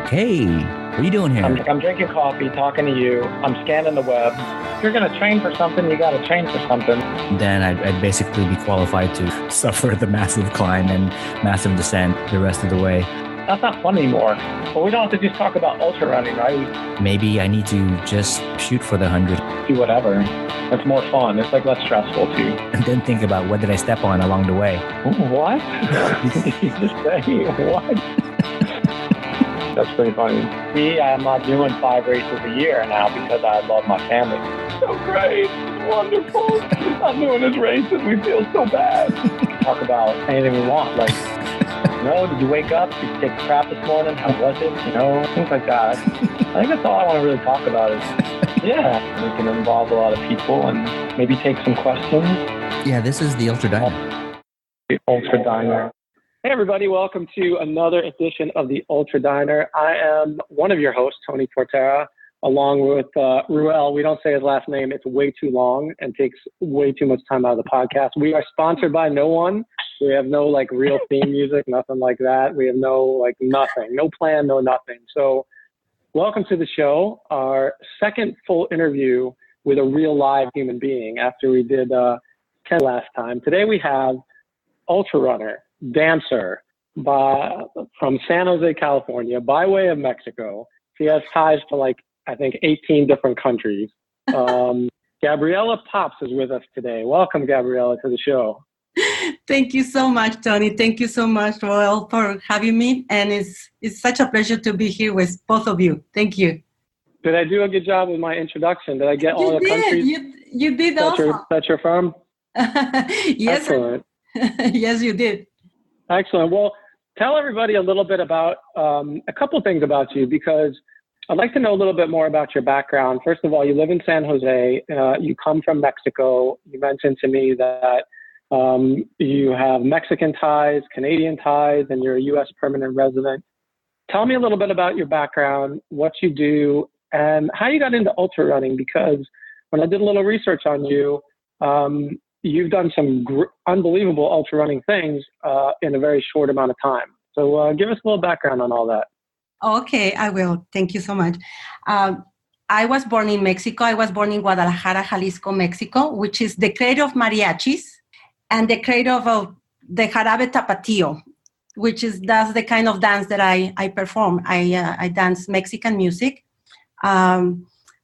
Hey, what are you doing here? I'm drinking coffee, talking to you. I'm scanning the web. If you're going to train for something, you got to train for something. Then I'd basically be qualified to suffer the massive climb and massive descent the rest of the way. That's not fun anymore. But we don't have to just talk about ultra running, right? Maybe I need to just shoot for the 100. Do whatever. It's more fun. It's like less stressful too. And then think about what did I step on along the way. What? Did you just say what? That's pretty funny. Me, I'm not doing 5 races a year now because I love my family. So great. It's wonderful. We're not doing this races. We feel so bad. Talk about anything we want. Like, did you wake up? Did you take a crap this morning? How was it? Things like that. I think that's all I want to really talk about is, we can involve a lot of people and maybe take some questions. Yeah, this is the Ultra Diner. The Ultra Diner. Hey, everybody. Welcome to another edition of the Ultra Diner. I am one of your hosts, Tony Portera, along with Ruel. We don't say his last name. It's way too long and takes way too much time out of the podcast. We are sponsored by no one. We have no real theme music, nothing like that. We have no nothing, no plan, no nothing. So welcome to the show, our second full interview with a real live human being after we did Ken last time. Today we have ultra runner, dancer from San Jose, California, by way of Mexico. She has ties to 18 different countries. Gabriela Poapst is with us today. Welcome, Gabriela, to the show. Thank you so much, Tony. Thank you so much, Ruel, for having me. And it's such a pleasure to be here with both of you. Thank you. Did I do a good job with my introduction? Did I get all the countries? You did awesome. That's your firm? Yes. Excellent. Yes, you did. Excellent. Well, tell everybody a little bit about a couple things about you, because I'd like to know a little bit more about your background. First of all, you live in San Jose. You come from Mexico. You mentioned to me that you have Mexican ties, Canadian ties, and you're a U.S. permanent resident. Tell me a little bit about your background, what you do, and how you got into ultra running, because when I did a little research on you, you've done some unbelievable ultra running things in a very short amount of time. So give us a little background on all that. Okay, I will. Thank you so much. I was born in Mexico. I was born in Guadalajara, Jalisco, Mexico, which is the cradle of mariachis and the cradle of the jarabe tapatio, that's the kind of dance that I perform. I dance Mexican music. I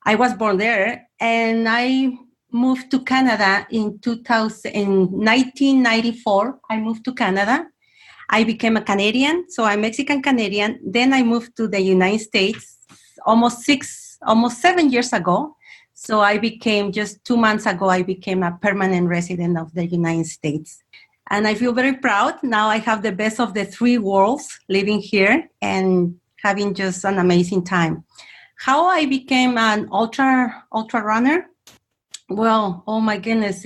was born there, and I moved to Canada in 1994. I moved to Canada. I became a Canadian, so I'm Mexican Canadian. Then I moved to the United States almost 7 years ago. So I became, just 2 months ago, I became a permanent resident of the United States. And I feel very proud. Now I have the best of the three worlds living here and having just an amazing time. How I became an ultra runner? Well, oh my goodness,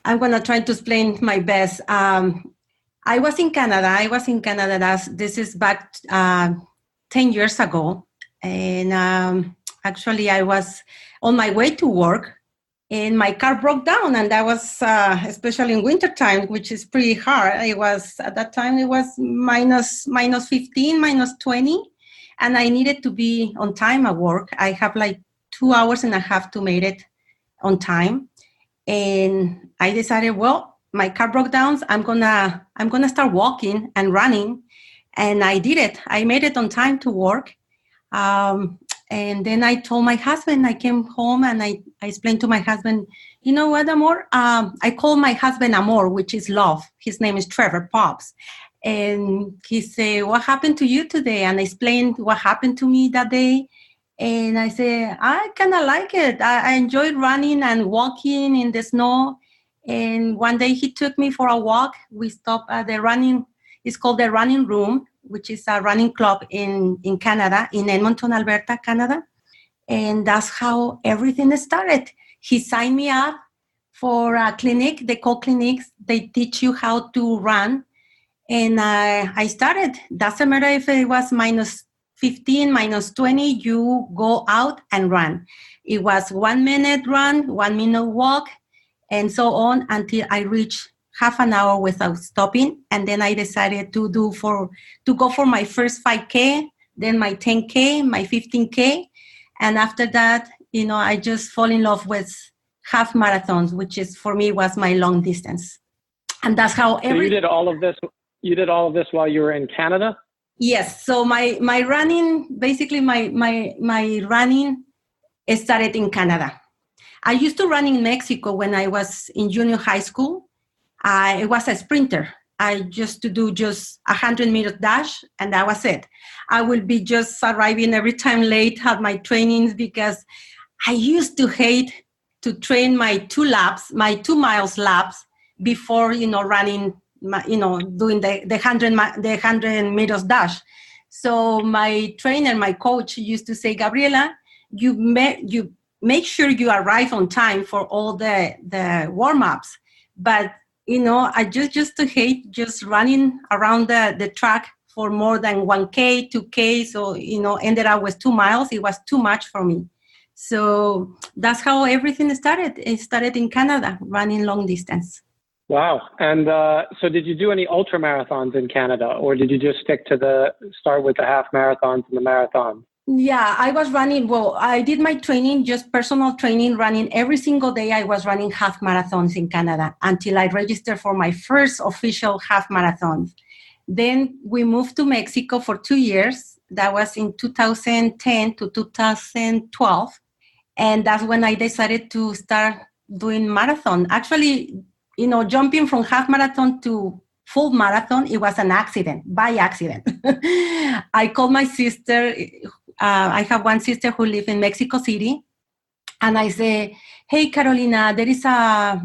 I'm going to try to explain my best. I was in Canada. This is back 10 years ago. And actually, I was on my way to work, and my car broke down. And that was, especially in wintertime, which is pretty hard. At that time, it was minus 15, minus 20. And I needed to be on time at work. I have 2 hours and a half to make it on time. And I decided, well, my car broke down. I'm gonna start walking and running. And I did it. I made it on time to work. And then I told my husband, I came home and I explained to my husband, you know what, Amor? I call my husband Amor, which is love. His name is Trevor Poapst. And he said, what happened to you today? And I explained what happened to me that day. And I said, I kind of like it. I enjoyed running and walking in the snow. And one day he took me for a walk. We stopped at it's called the Running Room, which is a running club in Canada, in Edmonton, Alberta, Canada. And that's how everything started. He signed me up for a clinic. They call clinics. They teach you how to run. And I started. Doesn't matter if it was minus 15, minus 20, you go out and run. It was 1 minute run, 1 minute walk, and so on until I reached half an hour without stopping. And then I decided to go for my first 5K then my 10K, my 15K. And after that, I just fall in love with half marathons, which is for me was my long distance. And that's how So you did all of this while you were in Canada? Yes. So my running, basically my running started in Canada. I used to run in Mexico when I was in junior high school. I was a sprinter. I used to do just 100-meter dash, and that was it. I will be just arriving every time late at my trainings because I used to hate to train my 2 miles laps before, running, doing the 100 meters dash. So my trainer, my coach used to say, Gabriela, you make sure you arrive on time for all the warm-ups. But, I just to hate just running around the track for more than 1K, 2K. So, ended up with 2 miles. It was too much for me. So that's how everything started. It started in Canada, running long distance. Wow. And so did you do any ultra marathons in Canada, or did you just start with the half marathons and the marathon? Yeah, I was running. Well, I did my training, just personal training, running every single day. I was running half marathons in Canada until I registered for my first official half marathon. Then we moved to Mexico for 2 years. That was in 2010 to 2012. And that's when I decided to start doing marathon. Actually, jumping from half marathon to full marathon, it was an accident, by accident. I called my sister. I have one sister who lives in Mexico City. And I say, hey, Carolina, there is a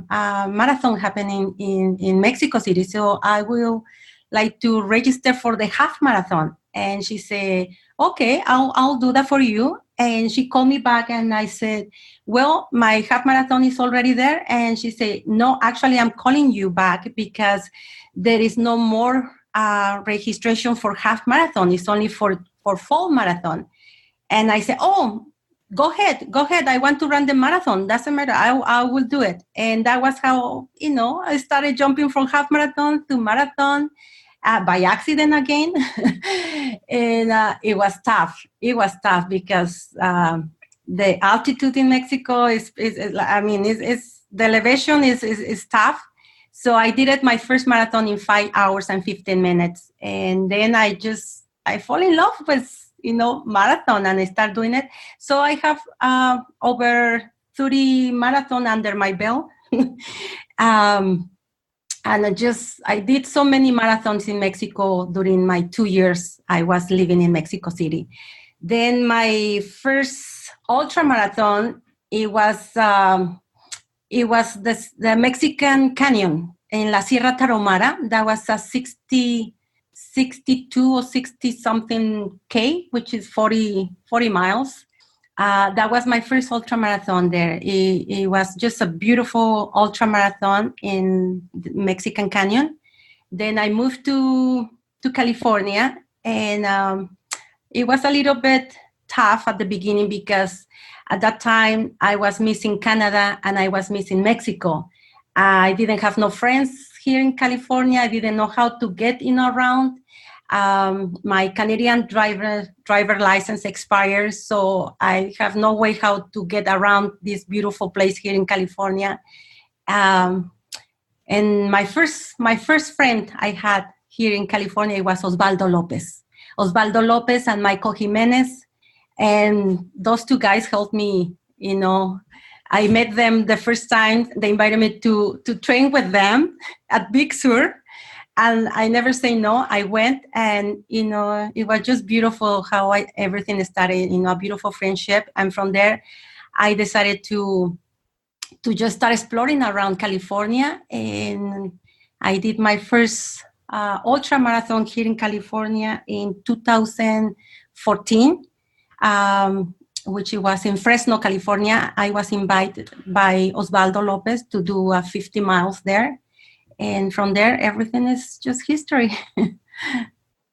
marathon happening in Mexico City. So I will like to register for the half marathon. And she said, okay, I'll do that for you. And she called me back and I said, well, my half marathon is already there. And she said, no, actually, I'm calling you back because there is no more registration for half marathon. It's only for full marathon. And I said, oh, go ahead. I want to run the marathon. Doesn't matter. I will do it. And that was how, I started jumping from half marathon to marathon. By accident again. And it was tough. It was tough because the altitude in Mexico is the elevation is tough. So I did it my first marathon in 5 hours and 15 minutes. And then I fall in love with, marathon, and I start doing it. So I have over 30 marathon under my belt. And I did so many marathons in Mexico during my 2 years I was living in Mexico City. Then my first ultra marathon, it was the Mexican Canyon in La Sierra Tarahumara. That was a 62 or 60 something K, which is 40 miles. That was my first ultra marathon there. It was just a beautiful ultra marathon in the Mexican Canyon. Then I moved to California, and it was a little bit tough at the beginning because at that time I was missing Canada and I was missing Mexico. I didn't have no friends here in California. I didn't know how to get around. My Canadian driver license expires, so I have no way how to get around this beautiful place here in California. And my first friend I had here in California was Osvaldo Lopez and Michael Jimenez, and those 2 guys helped me. I met them the first time. They invited me to train with them at Big Sur. And I never say no. I went, and, it was just beautiful how everything started, a beautiful friendship. And from there, I decided to just start exploring around California. And I did my first ultra marathon here in California in 2014, which was in Fresno, California. I was invited by Osvaldo Lopez to do 50 miles there. And from there, everything is just history.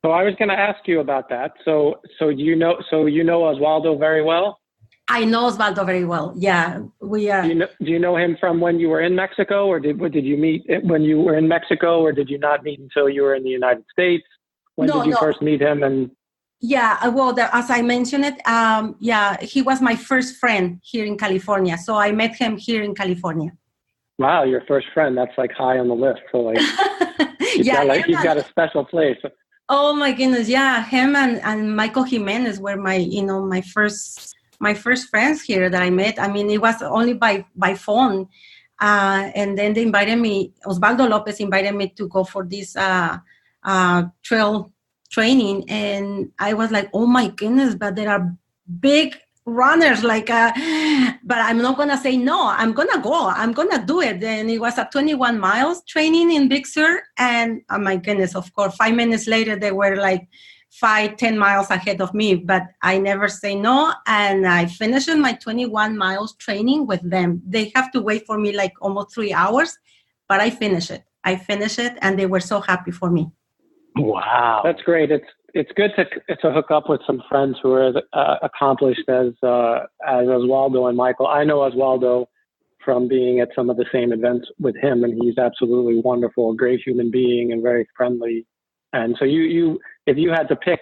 So I was going to ask you about that. So you know Osvaldo very well? I know Osvaldo very well. Yeah, we are. Do you know him from when you were in Mexico, or did you meet when you were in Mexico, or did you not meet until you were in the United States? When did you first meet him? And Yeah, well, as I mentioned it, yeah, he was my first friend here in California. So I met him here in California. Wow, your first friend, that's like high on the list. So like, he's got a special place. Oh my goodness, yeah, him and Michael Jimenez were my first friends here that I met. I mean, it was only by phone, and then they invited me. Osvaldo Lopez invited me to go for this trail training, and I was like, oh my goodness, but there are big runners but I'm not gonna say no. I'm gonna go. I'm gonna do it. And it was a 21 miles training in Big Sur, and oh my goodness, of course, 5 minutes later they were like 5-10 miles ahead of me, but I never say no, and I finished my 21 miles training with them. They have to wait for me like almost 3 hours, but I finished it, and they were so happy for me. Wow, that's great. It's good to hook up with some friends who are accomplished as Osvaldo and Michael. I know Osvaldo from being at some of the same events with him, and he's absolutely wonderful, a great human being, and very friendly. And so you if you had to pick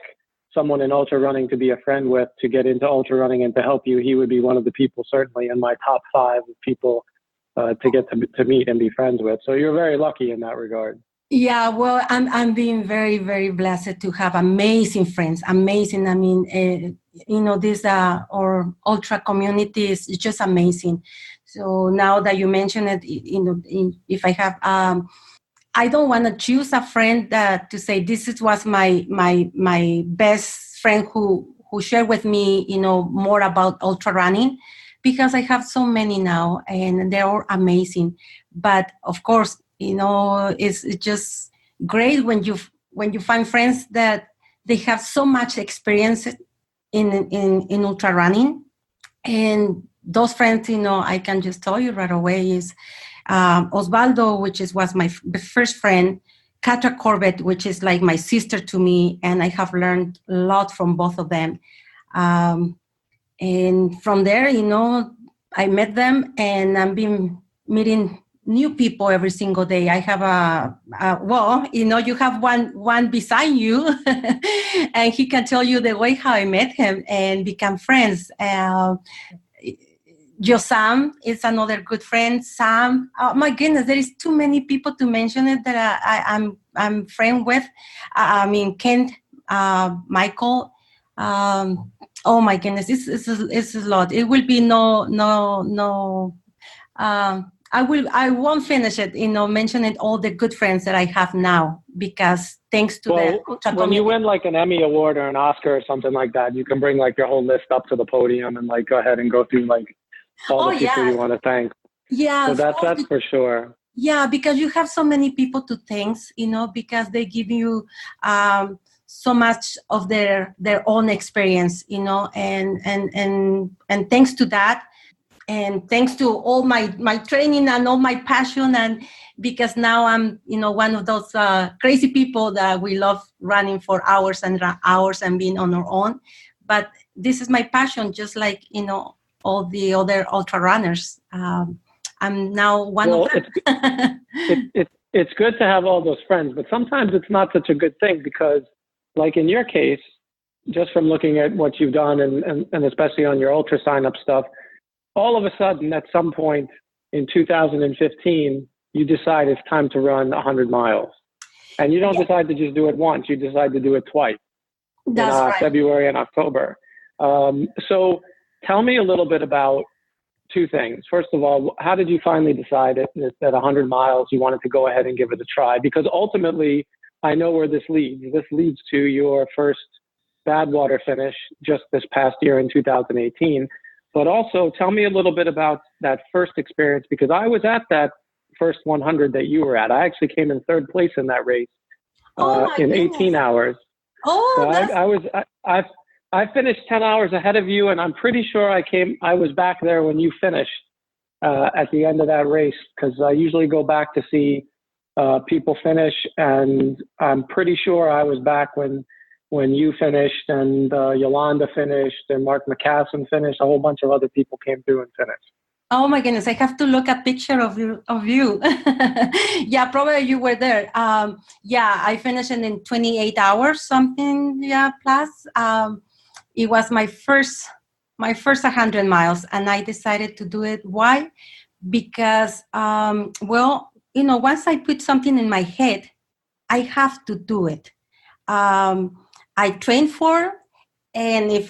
someone in ultra running to be a friend with, to get into ultra running and to help you, he would be one of the people certainly in my top 5 of people to get to meet and be friends with. So you're very lucky in that regard. Yeah, well, I'm being very, very blessed to have amazing friends. Amazing. I mean, this our ultra community is just amazing. So now that you mention it, if I have, I don't want to choose a friend to say this was my best friend who shared with me, more about ultra running, because I have so many now and they're all amazing. But of course, it's just great when you find friends that they have so much experience in ultra running. And those friends, I can just tell you right away is Osvaldo, which was my first friend, Catra Corbett, which is like my sister to me, and I have learned a lot from both of them. And from there, I met them, and I've been meeting new people every single day. I have you have one beside you and he can tell you the way how I met him and become friends. Josam is another good friend. Sam, oh my goodness, there is too many people to mention it that I'm friend with. Kent, Michael. Oh my goodness, it's a lot. It will be no. I won't finish it, mentioning all the good friends that I have now, because thanks to when you win like an Emmy award or an Oscar or something like that, you can bring like your whole list up to the podium and like go ahead and go through like all the people you want to thank. Yeah. So that's for sure. Yeah, because you have so many people to thank, because they give you so much of their own experience, and thanks to that. And thanks to all my training and all my passion, and because now I'm, one of those crazy people that we love running for hours and hours and being on our own. But this is my passion, just like, all the other ultra runners. I'm now one of them. It's good to have all those friends, but sometimes it's not such a good thing because, like in your case, just from looking at what you've done and especially on your ultra sign up stuff, all of a sudden, at some point in 2015, you decide it's time to run 100 miles. And you don't decide to just do it once. You decide to do it twice. That's right. February and October. So tell me a little bit about 2 things. First of all, how did you finally decide that 100 miles you wanted to go ahead and give it a try? Because ultimately, I know where this leads. This leads to your first Badwater finish just this past year in 2018. But also tell me a little bit about that first experience, because I was at that first 100 that you were at. I actually came in 3rd place in that race in 18 hours. Oh, so I finished 10 hours ahead of you, and I'm pretty sure I was back there when you finished at the end of that race, because I usually go back to see people finish, and I'm pretty sure I was back when you finished, and Yolanda finished, and Mark McCassin finished. A whole bunch of other people came through and finished. Oh my goodness, I have to look at picture of you. Yeah, probably you were there. Yeah, I finished in 28 hours, something, yeah, plus. It was my first 100 miles, and I decided to do it. Why? Because, once I put something in my head, I have to do it. I train for, and if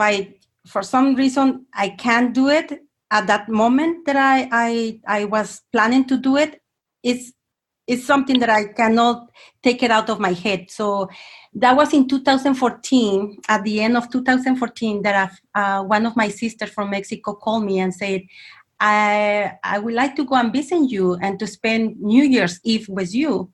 for some reason, I can't do it at that moment that I was planning to do it, it's something that I cannot take it out of my head. So that was in 2014, at the end of 2014, that one of my sisters from Mexico called me and said, I would like to go and visit you and to spend New Year's Eve with you.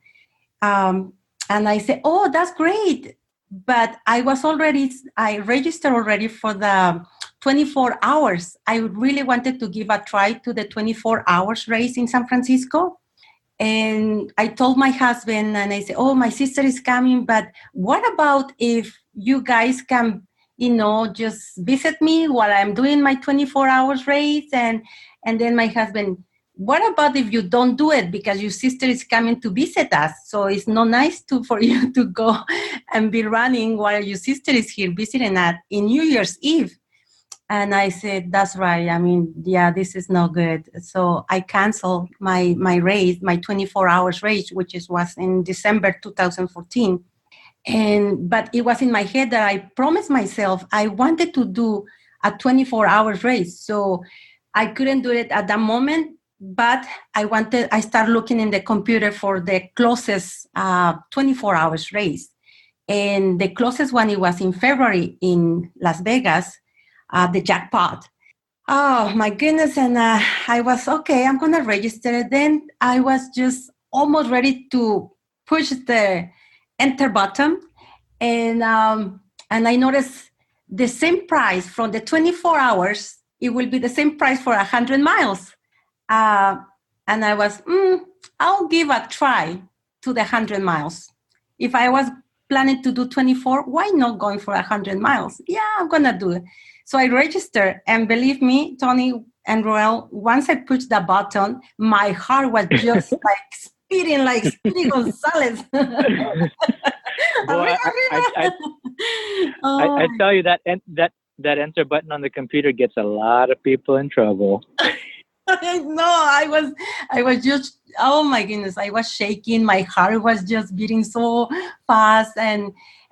And I said, oh, that's great. But I registered already for the 24 hours. I really wanted to give a try to the 24 hours race in San Francisco. And I told my husband, and I said, oh, my sister is coming, but what about if you guys can, just visit me while I'm doing my 24 hours race? And then my husband, what about if you don't do it because your sister is coming to visit us? So it's not nice for you to go and be running while your sister is here visiting us in New Year's Eve. And I said, that's right. I mean, yeah, this is not good. So I canceled my race, my 24 hours race, which was in December 2014. But it was in my head that I promised myself I wanted to do a 24 hours race. So I couldn't do it at that moment, but I started looking in the computer for the closest 24 hours race. And the closest one, it was in February in Las Vegas, the jackpot. Oh my goodness. And I was, okay, I'm going to register. Then I was just almost ready to push the enter button. And I noticed the same price from the 24 hours, it will be the same price for 100 miles. And I was, I'll give a try to the 100 miles. If I was planning to do 24, why not going for 100 miles? Yeah, I'm going to do it. So I registered, and believe me, Tony and Ruel, once I pushed the button, my heart was just speeding Gonzalez. Boy, I tell you that enter button on the computer gets a lot of people in trouble. No, I was just, oh my goodness, I was shaking. My heart was just beating so fast.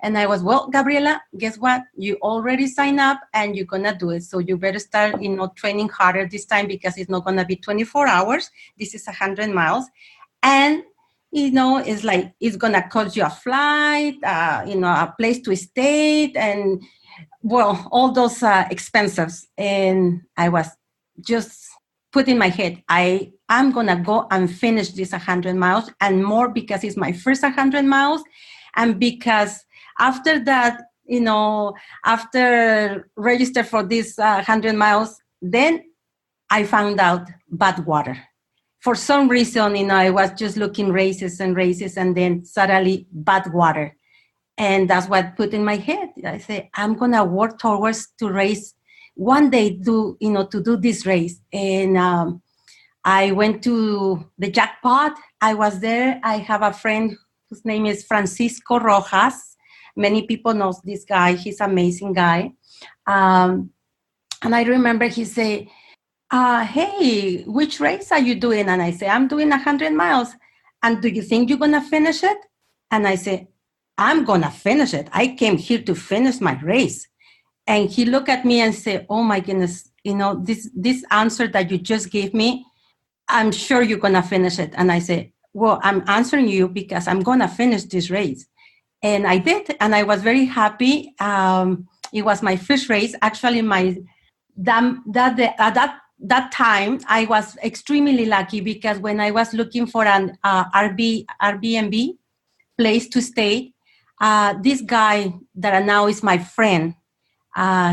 And I was, well, Gabriela, guess what? You already signed up and you're going to do it. So you better start, training harder this time, because it's not going to be 24 hours. This is 100 miles. And, it's like, it's going to cost you a flight, a place to stay, and, well, all those expenses. And I was just put in my head, I'm going to go and finish this 100 miles and more, because it's my first 100 miles. And because after that, after register for this 100 miles, then I found out Badwater. For some reason, I was just looking races, and then suddenly Badwater. And that's what put in my head. I say, I'm going to work towards to race one day, to do this race. And I went to the jackpot. I was there. I have a friend whose name is Francisco Rojas. Many people know this guy. He's an amazing guy. And I remember he said, hey, which race are you doing? And I say, I'm doing 100 miles. And do you think you're going to finish it? And I say, I'm going to finish it. I came here to finish my race. And he looked at me and said, oh my goodness, this answer that you just gave me, I'm sure you're going to finish it. And I said, well, I'm answering you because I'm going to finish this race. And I did. And I was very happy. It was my first race. Actually, at that time, I was extremely lucky, because when I was looking for an Airbnb place to stay, this guy that now is my friend,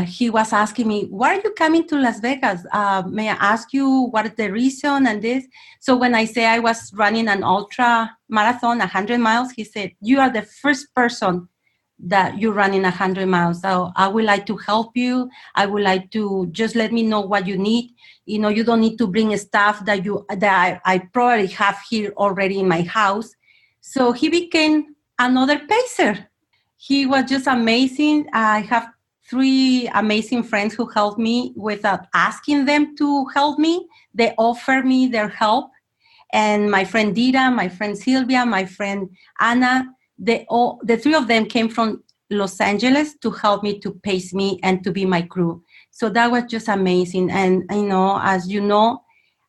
he was asking me, why are you coming to Las Vegas? May I ask you what is the reason and this? So when I say I was running an ultra marathon, 100 miles, he said, you are the first person that you're running 100 miles. So I would like to help you. I would like to just let me know what you need. You know, you don't need to bring stuff that I probably have here already in my house. So he became another pacer. He was just amazing. I have 3 amazing friends who helped me without asking them to help me. They offered me their help. And my friend Dita, my friend Sylvia, my friend Anna, the 3 of them came from Los Angeles to help me, to pace me, and to be my crew. So that was just amazing. And, you know, as you know,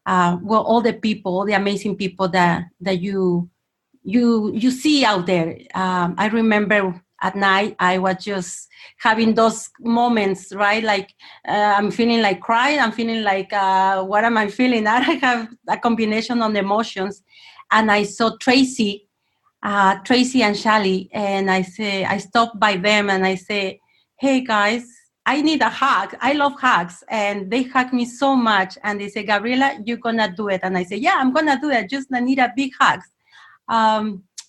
all the people, all the amazing people that you see out there. I remember at night, I was just having those moments, right? Like I'm feeling like crying. I'm feeling like, what am I feeling? I have a combination of emotions. And I saw Tracy and Shally, and I stopped by them and I say, hey guys, I need a hug. I love hugs. And they hug me so much. And they say, Gabriela, you're gonna do it. And I say, yeah, I'm gonna do it. Just I need a big hug.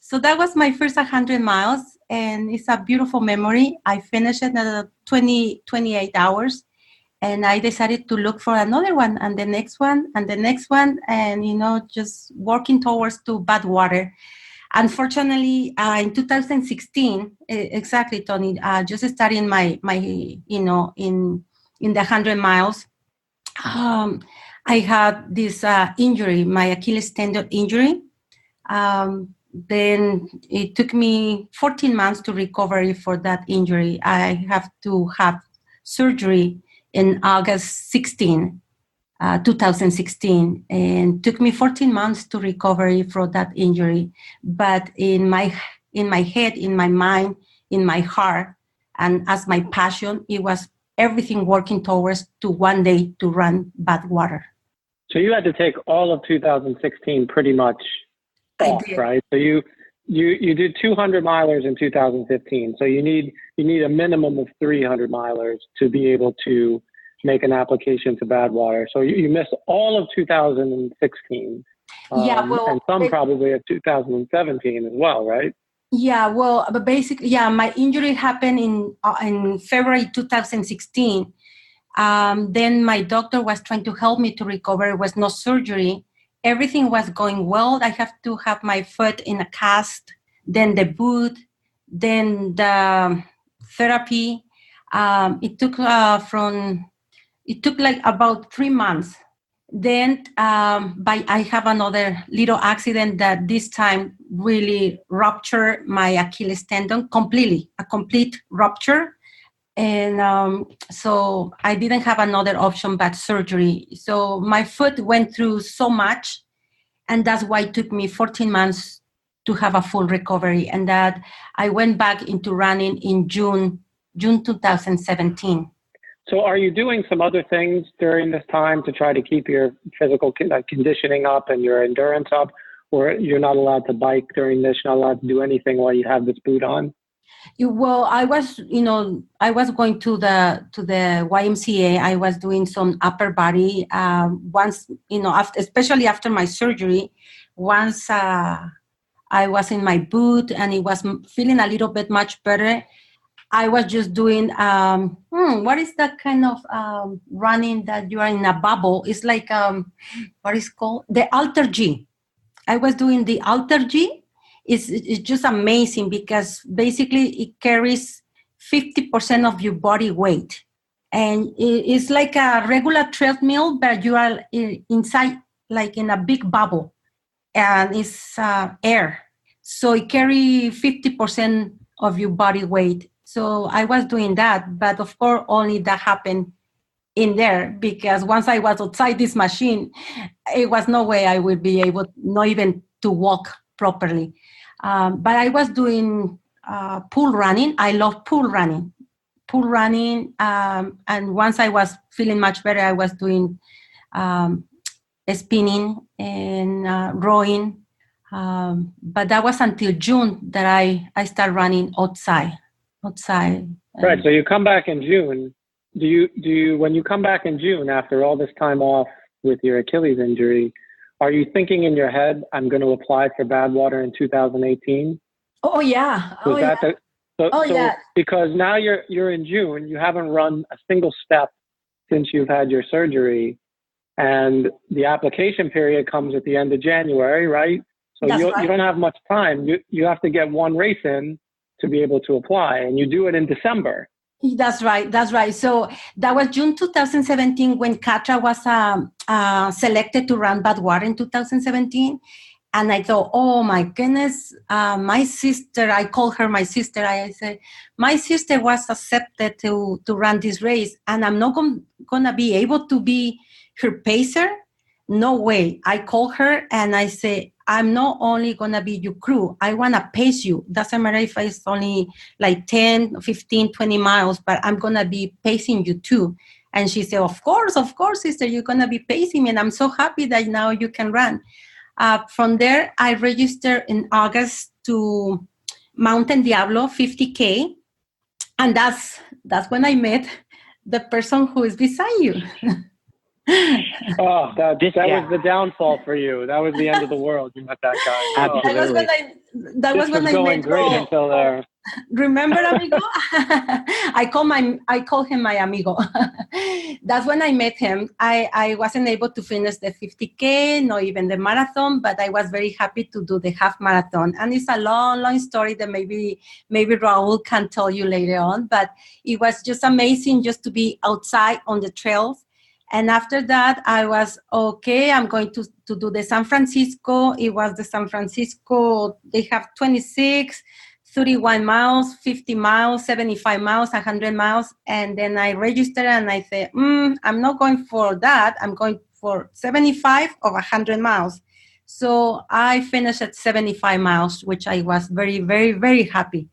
So that was my first 100 miles, and it's a beautiful memory. I finished it at 28 hours, and I decided to look for another one, and the next one, and the next one, and, you know, just working towards to Badwater. Unfortunately, in 2016, exactly, Tony, just starting my you know, in the 100 miles, I had this injury, my Achilles tendon injury. Then it took me 14 months to recover for that injury. I have to have surgery in August 16, 2016, and took me 14 months to recover from that injury. But in my head, in my mind, in my heart, and as my passion, it was everything working towards to one day to run Badwater. So you had to take all of 2016 pretty much off, right? So you did 200 milers in 2015. So you need a minimum of 300 milers to be able to make an application to Badwater. So you missed all of 2016. And some probably of 2017 as well, right? Yeah, well, but basically, yeah, my injury happened in February 2016. Then my doctor was trying to help me to recover. There was no surgery. Everything was going well. I have to have my foot in a cast, then the boot, then the therapy. It took like about 3 months. Then I have another little accident that this time really ruptured my Achilles tendon completely, a complete rupture. And so I didn't have another option but surgery. So my foot went through so much, and that's why it took me 14 months to have a full recovery. And that I went back into running in June 2017. So are you doing some other things during this time to try to keep your physical conditioning up and your endurance up, or you're not allowed to bike during this, you're not allowed to do anything while you have this boot on? Well, I was going to the YMCA. I was doing some upper body. Once, especially after my surgery, once I was in my boot and it was feeling a little bit much better, I was just doing, what is that kind of running that you are in a bubble? It's like, what is called? The Alter G. I was doing the Alter G. It's just amazing because basically it carries 50% of your body weight. And it's like a regular treadmill, but you are inside, like in a big bubble. And it's air. So it carries 50% of your body weight. So I was doing that, but of course, only that happened in there, because once I was outside this machine, it was no way I would be able, not even to walk properly. But I was doing pool running. I love pool running. And once I was feeling much better, I was doing spinning and rowing. But that was until June that I started running outside. Right. So you come back in June. Do you when you come back in June after all this time off with your Achilles injury, are you thinking in your head, I'm going to apply for Badwater in 2018? Oh yeah. So because now you're in June, you haven't run a single step since you've had your surgery, and the application period comes at the end of January, right? So you don't have much time. You have to get one race in to be able to apply, and you do it in December. That's right. So that was June 2017 when Catra was selected to run Badwater in 2017. And I thought, oh my goodness, my sister, I called her my sister. I said, my sister was accepted to run this race, and I'm not going to be able to be her pacer. No way. I called her and I said, I'm not only going to be your crew. I want to pace you. Doesn't matter if it's only like 10, 15, 20 miles, but I'm going to be pacing you too. And she said, of course, sister, you're going to be pacing me. And I'm so happy that now you can run. From there, I registered in August to Mountain Diablo 50K. And that's when I met the person who is beside you. Oh, that was the downfall for you. That was the end of the world. You met that guy. Absolutely. That was when I met. Great until there. Remember, amigo? I call him my amigo. That's when I met him. I wasn't able to finish the 50K, not even the marathon, but I was very happy to do the half marathon. And it's a long story that maybe Raul can tell you later on. But it was just amazing just to be outside on the trails. And after that, I was, okay, I'm going to do the San Francisco. It was the San Francisco. They have 26, 31 miles, 50 miles, 75 miles, 100 miles. And then I registered and I said, I'm not going for that. I'm going for 75 or 100 miles. So I finished at 75 miles, which I was very, very, very happy.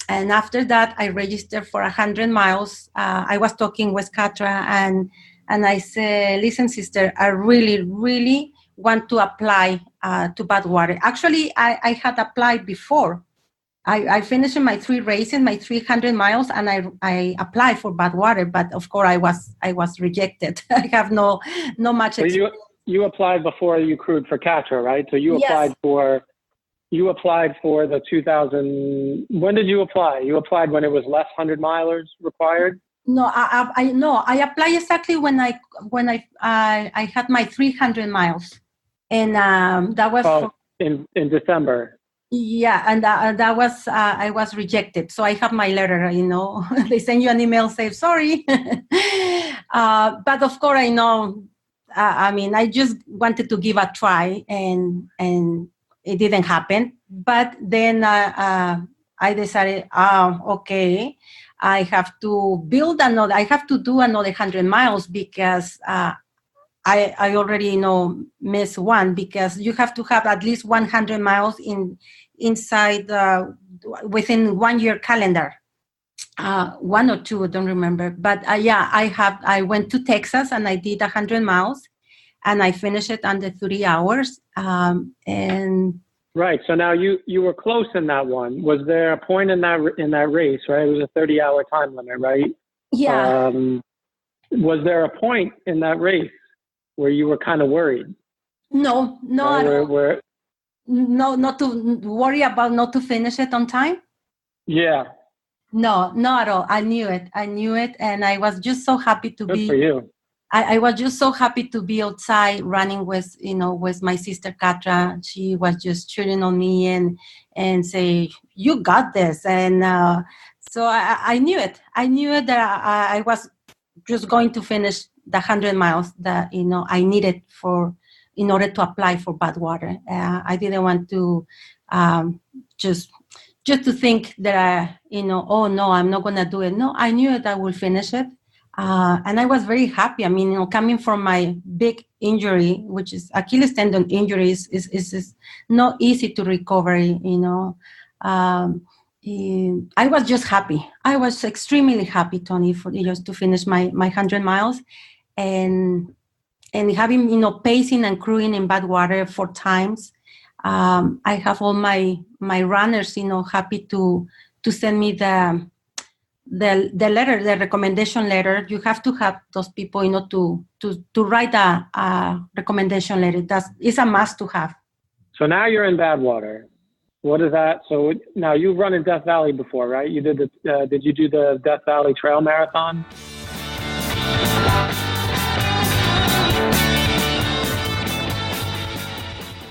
And after that, I registered for 100 miles. I was talking with Catra and I said, listen, sister, I really, really want to apply to Badwater. Actually, I had applied before. I finished my 3 races, my 300 miles, and I applied for Badwater, but of course I was rejected. I have no much experience. So you applied before you crewed for Catra, right? So you applied for... You applied for the 2000. When did you apply? You applied when it was less 100 milers required? No, I applied exactly when I had my 300 miles, and that was in December. Yeah, and that was I was rejected. So I have my letter. They send you an email, say sorry, but of course I know. I just wanted to give a try, and it didn't happen. But then I decided, okay, I have to I have to do another 100 miles because I already missed one, because you have to have at least 100 miles inside within 1 year calendar. 1 or 2, I don't remember. But I went to Texas and I did 100 miles. And I finished it under 30 hours. And right. So now you were close in that one. Was there a point in that race, right? It was a 30-hour time limit, right? Yeah. Was there a point in that race where you were kind of worried? No, not to worry about not to finish it on time. Yeah. No, not at all. I knew it, and I was just so happy to be. Good for you. I was just so happy to be outside running with my sister Catra. She was just cheering on me and say, you got this. And so I knew it. I knew it that I was just going to finish the 100 miles that, I needed in order to apply for Badwater. I didn't want to just to think that, oh no, I'm not going to do it. No, I knew that I will finish it. And I was very happy. Coming from my big injury, which is Achilles tendon injury, is not easy to recover. I was just happy. I was extremely happy, Tony, for just to finish my 100 miles, and having pacing and crewing in Badwater 4 times. I have all my runners, happy to send me the letter, the recommendation letter. You have to have those people, to write a recommendation letter. It's a must to have. So now you're in Badwater. What is that? So now you've run in Death Valley before, right? You did did you do the Death Valley Trail Marathon?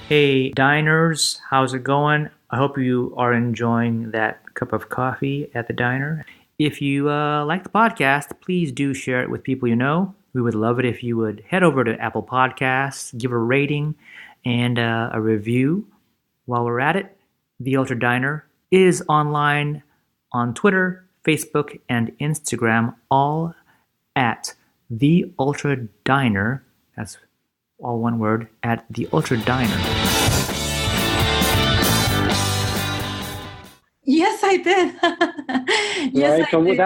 Hey diners, how's it going? I hope you are enjoying that cup of coffee at the diner. If you like the podcast, please do share it with people you know. We would love it if you would head over to Apple Podcasts, give a rating and a review. While we're at it, The Ultra Diner is online on Twitter, Facebook, and Instagram, all at The Ultra Diner. That's all one word, at The Ultra Diner. Yes, I did. Yes, right. So I did.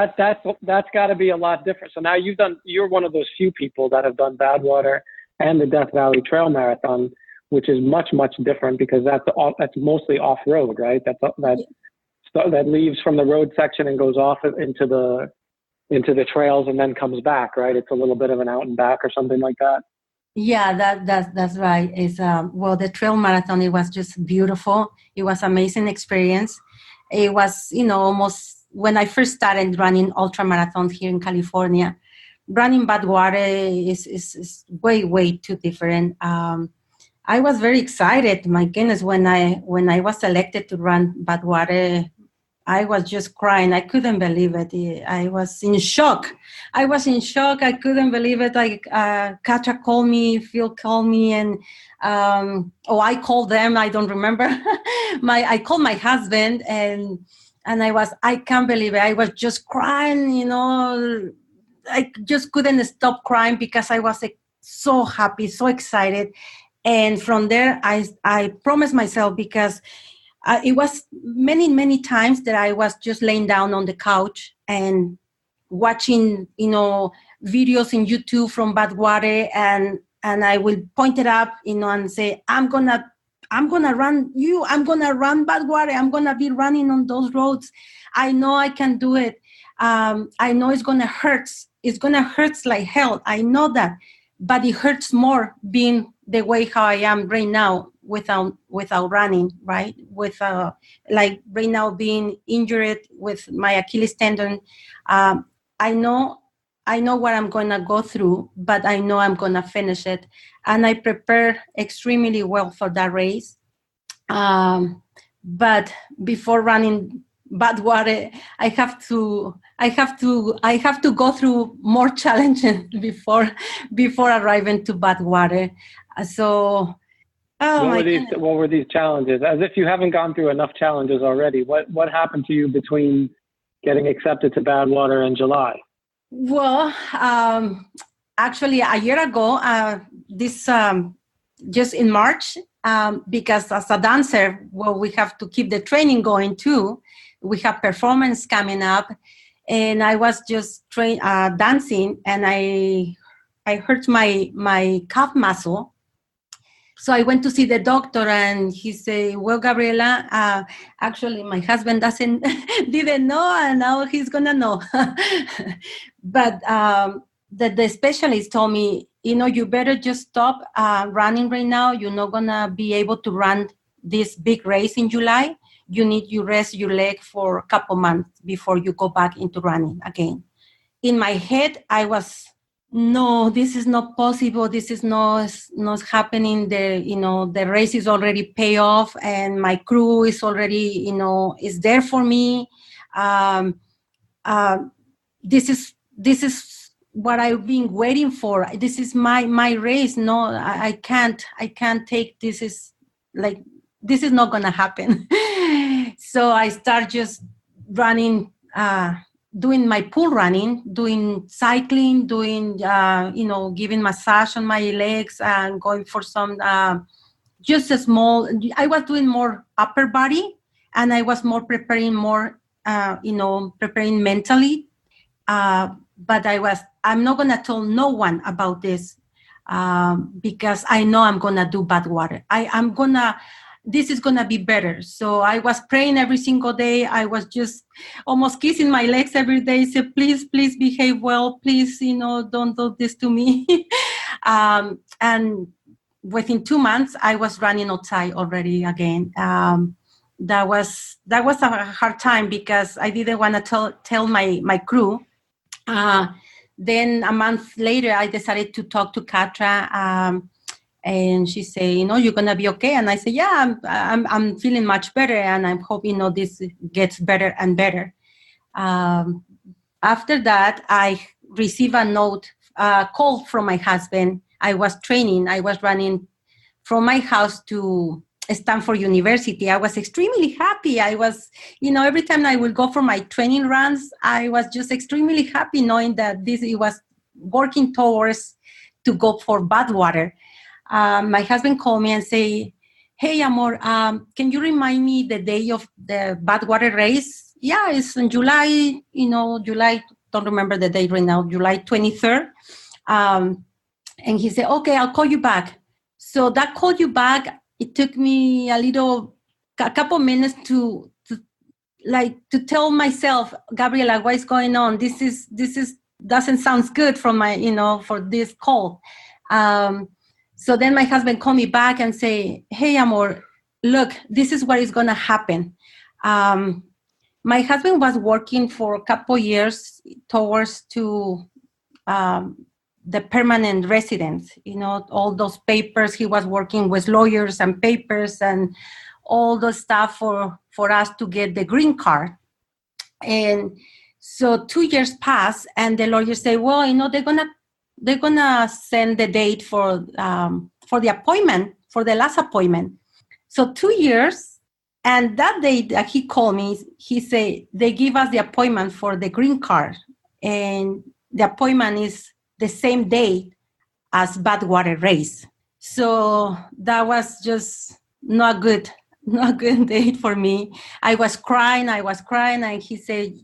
that's got to be a lot different. So now you're one of those few people that have done Badwater and the Death Valley Trail Marathon, which is much, much different because that's mostly off road, right? That leaves from the road section and goes off into the trails and then comes back, right? It's a little bit of an out and back or something like that. Yeah, that's right. It's well, the trail marathon, it was just beautiful. It was amazing experience. It was, almost when I first started running ultra marathons here in California, running Badwater is way, way too different. I was very excited. My goodness, when I was selected to run Badwater, I was just crying. I couldn't believe it. I was in shock. I couldn't believe it. Like Catra called me, Phil called me, and I called them. I don't remember. I called my husband, and I can't believe it. I was just crying. I just couldn't stop crying because I was so happy, so excited. And from there, I promised myself because. It was many, many times that I was just laying down on the couch and watching, videos in YouTube from Badwater, and I will point it up, and say, I'm gonna run Badwater. I'm gonna be running on those roads. I know I can do it. I know it's gonna hurt. It's gonna hurt like hell. I know that, but it hurts more being the way how I am right now. Without running, right? Like right now being injured with my Achilles tendon, I know what I'm gonna go through, but I know I'm gonna finish it, and I prepare extremely well for that race. But before running Badwater, I have to go through more challenges before arriving to Badwater. So. What were these challenges? As if you haven't gone through enough challenges already. What happened to you between getting accepted to Badwater in July? Well, actually, a year ago, just in March, because as a dancer, we have to keep the training going too. We have performance coming up, and I was just dancing, and I hurt my calf muscle. So I went to see the doctor, and he said, well, Gabriela, actually my husband didn't know, and now he's going to know. But the specialist told me, you better just stop running right now. You're not going to be able to run this big race in July. You rest your leg for a couple months before you go back into running again. In my head, I was... No, this is not possible. This is not happening. The race is already paid off, and my crew is already, is there for me. This is what I've been waiting for. This is my race. No, I can't take this. Is not gonna happen. So I start just running. Doing my pool running, doing cycling, giving massage on my legs and going for some, just a small, I was doing more upper body, and I was preparing mentally. But I'm not going to tell no one about this because I know I'm going to do Badwater. This is going to be better. So I was praying every single day. I was just almost kissing my legs every day. Say, please behave well. Please, don't do this to me. And within 2 months, I was running outside already again. that was a hard time because I didn't want to tell my crew. Then a month later, I decided to talk to Catra, and she said, you're gonna be okay. And I said, yeah, I'm feeling much better, and I'm hoping this gets better and better. After that, I received a call from my husband. I was running from my house to Stanford University. I was extremely happy. I was, every time I would go for my training runs, I was just extremely happy knowing that it was working towards to go for Badwater. My husband called me and say, hey, Amor, can you remind me the day of the Badwater race? Yeah, it's in July, July, don't remember the date right now, July 23rd. And he said, okay, I'll call you back. So that called you back, it took me a couple minutes to tell myself, Gabriela, what is going on? This doesn't sound good from for this call. So then my husband called me back and say, hey, Amor, look, this is what is going to happen. My husband was working for a couple years towards to the permanent residence, all those papers. He was working with lawyers and papers and all the stuff for us to get the green card. And so 2 years passed, and the lawyers say, well, they're gonna send the date for the appointment, for the last appointment. So 2 years, and that day that he called me, he said they give us the appointment for the green card, and the appointment is the same day as Badwater race. So that was just not good date for me. I was crying, and he said,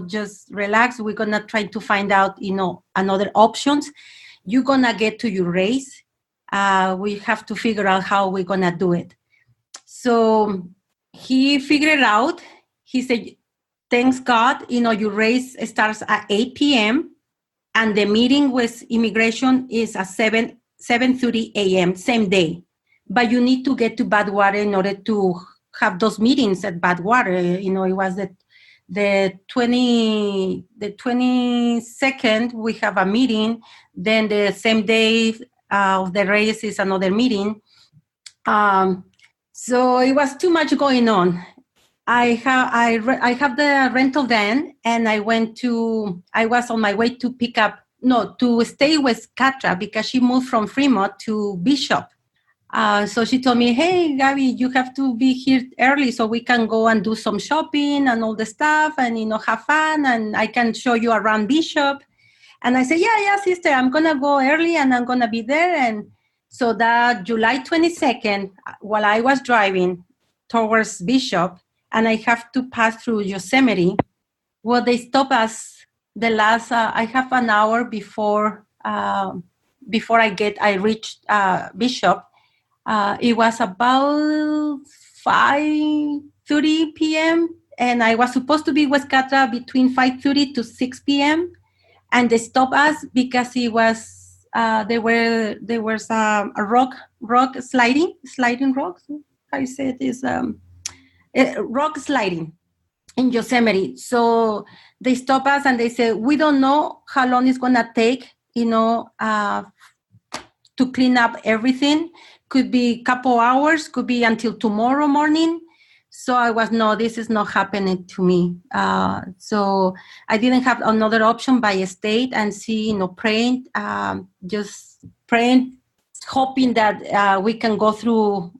just relax. We're gonna try to find out, another options. You're gonna get to your race. We have to figure out how we're gonna do it. So he figured it out. He said, thanks God, your race starts at 8 p.m. and the meeting with immigration is at 7:30 a.m. same day. But you need to get to Badwater in order to have those meetings at Badwater. It was the 22nd, we have a meeting. Then the same day of the race is another meeting. So it was too much going on. I have the rental van, and I was on my way to to stay with Catra because she moved from Fremont to Bishop. So she told me, hey, Gabby, you have to be here early so we can go and do some shopping and all the stuff and, have fun, and I can show you around Bishop. And I said, yeah, sister, I'm going to go early and I'm going to be there. And so that July 22nd, while I was driving towards Bishop, and I have to pass through Yosemite, well, they stop us I have an hour before I reached Bishop. It was about 5:30 p.m. and I was supposed to be with Catra between 5:30 to 6 p.m. and they stopped us because it was there was a rock sliding rocks. How you say it is rock sliding in Yosemite. So they stopped us and they said, we don't know how long it's gonna take, to clean up everything. Could be a couple hours, could be until tomorrow morning. So this is not happening to me. So I didn't have another option by state and see, praying, just praying, hoping that we can go through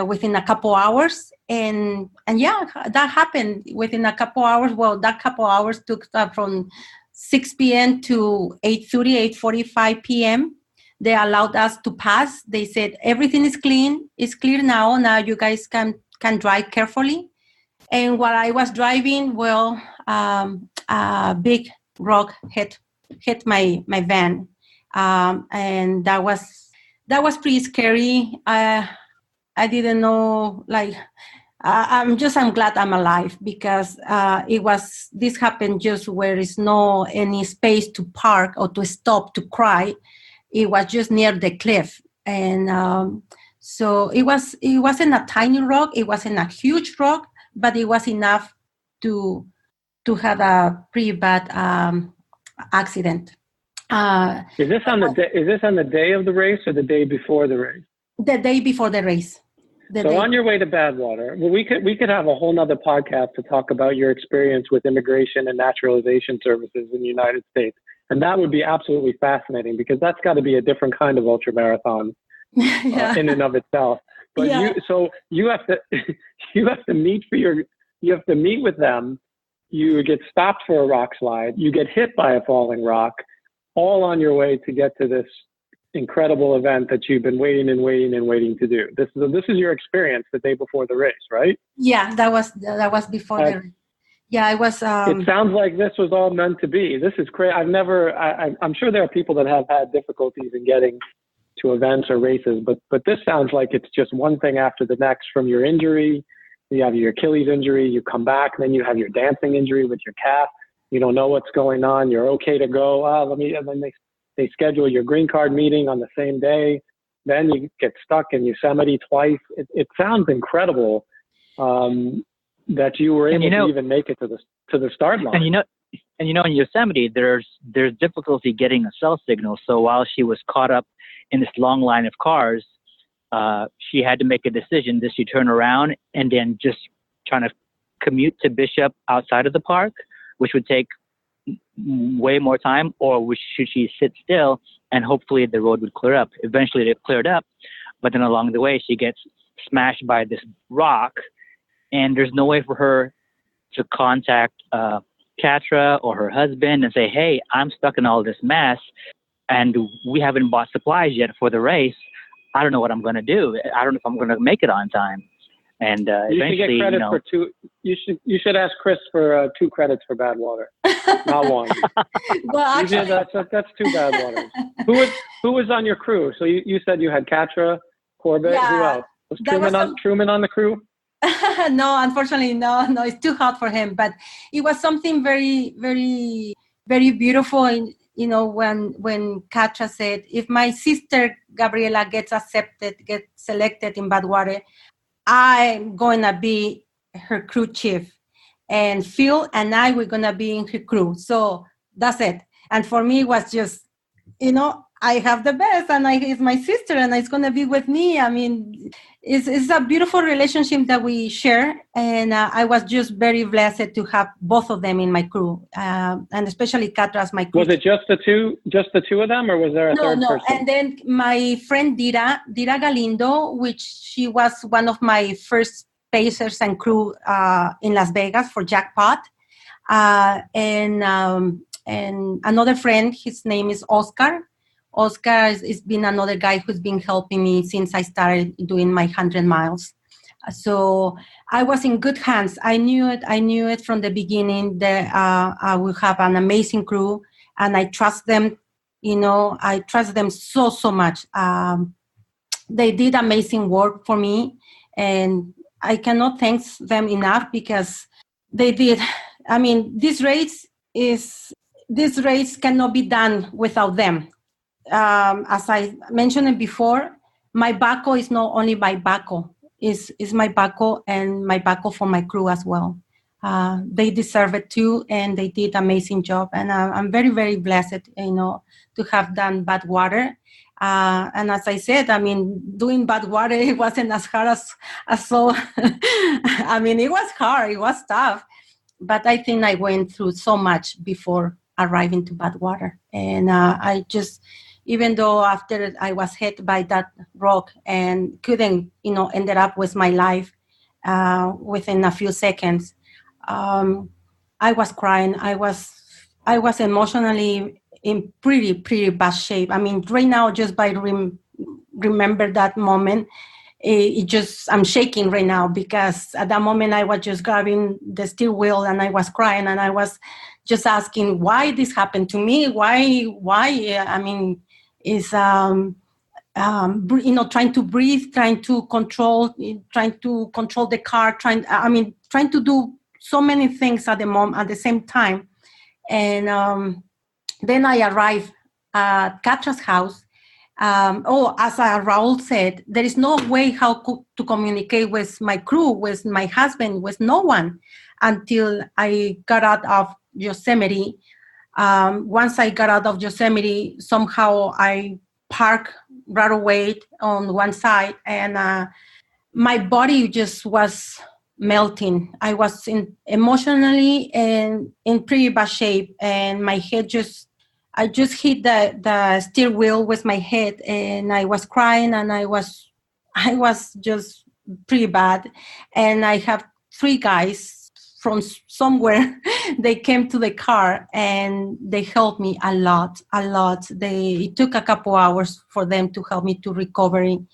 within a couple hours. And yeah, that happened within a couple hours. Well, that couple hours took from 6 p.m. to 8:45 p.m. They allowed us to pass. They said, everything is clean. It's clear now. Now you guys can drive carefully. And while I was driving, well, a big rock hit my van. And that was pretty scary. I didn't know, I'm glad I'm alive because this happened just where there's no any space to park or to stop to cry. It was just near the cliff. And So it wasn't a tiny rock, it wasn't a huge rock, but it was enough to have a pretty bad accident. Is this on the day of the race or the day before the race? The day before the race. On your way to Badwater, well, we could have a whole nother podcast to talk about your experience with immigration and naturalization services in the United States. And that would be absolutely fascinating, because that's got to be a different kind of ultra marathon in and of itself. But you have to meet with them. You get stopped for a rock slide. You get hit by a falling rock, all on your way to get to this incredible event that you've been waiting to do. This is your experience the day before the race, right? Yeah, that was before the race. Yeah, I was. It sounds like this was all meant to be. This is crazy. I'm sure there are people that have had difficulties in getting to events or races, but this sounds like it's just one thing after the next. From your injury, you have your Achilles injury, you come back, then you have your dancing injury with your calf. You don't know what's going on. You're okay to go. And then they schedule your green card meeting on the same day. Then you get stuck in Yosemite twice. It sounds incredible that you were able to even make it to the start line. And in Yosemite, there's difficulty getting a cell signal. So while she was caught up in this long line of cars, she had to make a decision. Does she turn around and then just trying to commute to Bishop outside of the park, which would take way more time, or should she sit still and hopefully the road would clear up? Eventually it cleared up, but then along the way she gets smashed by this rock, and there's no way for her to contact Catra or her husband and say, hey, I'm stuck in all this mess and we haven't bought supplies yet for the race. I don't know what I'm going to do. I don't know if I'm going to make it on time. And you should get credit for two. You should ask Chris for 2 credits for Badwater, not 1. Well, actually, that's 2 Badwaters. Who was on your crew? So you said you had Catra, Corbett. Yeah, who else? Was Truman on the crew? No, unfortunately, no. It's too hot for him. But it was something very, very, very beautiful. And when Catra said, if my sister Gabriela gets selected in Badwater, I'm going to be her crew chief, and Phil and I were going to be in her crew. So that's it. And for me, it was just, I have the best, and it's my sister, and it's going to be with me. I mean, it's a beautiful relationship that we share. And I was just very blessed to have both of them in my crew, and especially Catra as my crew. Was it just the two of them, or was there a third person? And then my friend Dira Galindo, which she was one of my first pacers and crew in Las Vegas for Jackpot, and another friend, his name is Oscar. Oscar has been another guy who's been helping me since I started doing my 100 miles. So I was in good hands. I knew it from the beginning that I will have an amazing crew, and I trust them. I trust them so much. They did amazing work for me, and I cannot thank them enough, because they did. I mean, this race cannot be done without them. As I mentioned before, my backhoe is not only my backhoe, is my backhoe and my backhoe for my crew as well. They deserve it too, and they did amazing job. And I'm very, very blessed, to have done Badwater. And as I said, I mean, doing Badwater, it wasn't as hard as so. I mean, it was hard, it was tough, but I think I went through so much before arriving to Badwater. And I just, even though after I was hit by that rock and couldn't, ended up with my life within a few seconds, I was crying. I was emotionally in pretty bad shape. I mean, right now, just by remember that moment, I'm shaking right now, because at that moment I was just grabbing the steering wheel and I was crying, and I was just asking why this happened to me. Why? I mean, is trying to breathe, trying to control the car, trying to do so many things at the same time. And then I arrived at Catra's house, As Raul said, there is no way to communicate with my crew, with my husband, with no one until I got out of Yosemite. Once I got out of Yosemite, somehow I parked right away on one side, and my body just was melting. I was emotionally in pretty bad shape, and my head I just hit the steering wheel with my head, and I was crying, and I was just pretty bad. And I have 3 guys from somewhere. They came to the car and they helped me a lot. It took a couple hours for them to help me to recovering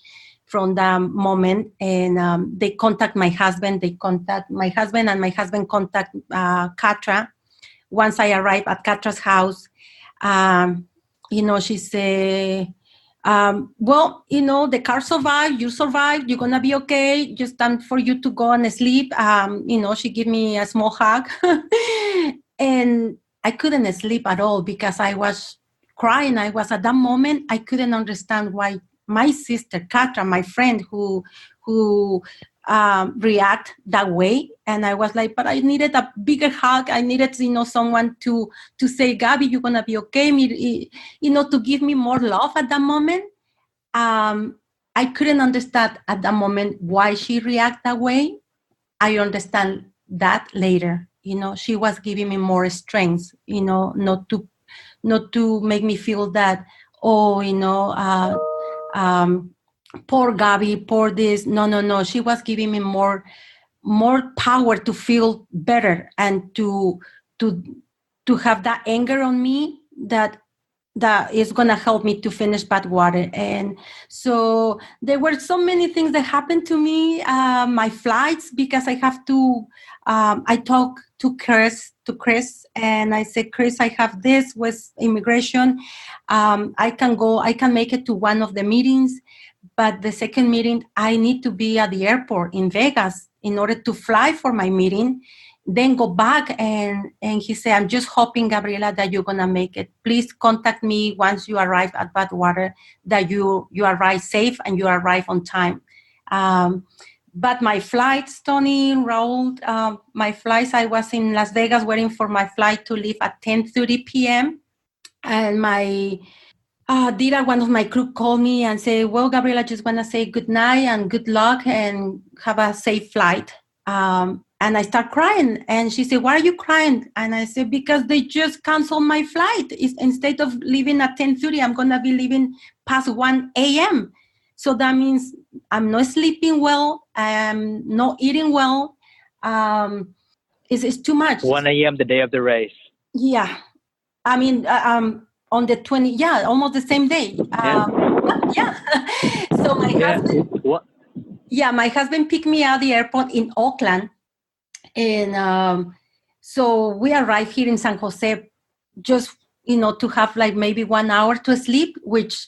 from that moment. And they contact my husband. And my husband contact Catra. Once I arrived at Catra's house, she said, the car survived, you survived, you're going to be okay. Just time for you to go and sleep. She gave me a small hug and I couldn't sleep at all because I was crying. At that moment, I couldn't understand why my sister, Catra, my friend who react that way. And I was like, but I needed a bigger hug. I needed, someone to say, Gabby, you're going to be okay. To give me more love at that moment. I couldn't understand at that moment why she react that way. I understand that later. She was giving me more strength, not to make me feel that, poor Gabby, poor this. No. She was giving me more power to feel better and to have that anger on me that is going to help me to finish Badwater. And so there were so many things that happened to me. My flights, because I have to, I talked to Chris, and I said, Chris, I have this with immigration. I can make it to one of the meetings. But the second meeting, I need to be at the airport in Vegas in order to fly for my meeting, then go back. And he said, I'm just hoping, Gabriela, that you're going to make it. Please contact me once you arrive at Badwater, that you arrive safe and you arrive on time. But my flights, Tony, Raul, I was in Las Vegas waiting for my flight to leave at 10:30 p.m. And my Dira, one of my crew, called me and said, well, Gabriela, just want to say good night and good luck and have a safe flight. And I start crying. And she said, why are you crying? And I said, because they just canceled my flight. Instead of leaving at 10:30, I'm going to be leaving past 1 a.m. So that means I'm not sleeping well. I'm not eating well. It's too much. 1 a.m. the day of the race. Yeah. I mean, on the 20, almost the same day. So my husband picked me at the airport in Oakland. And so we arrived here in San Jose just, to have like maybe 1 hour to sleep, which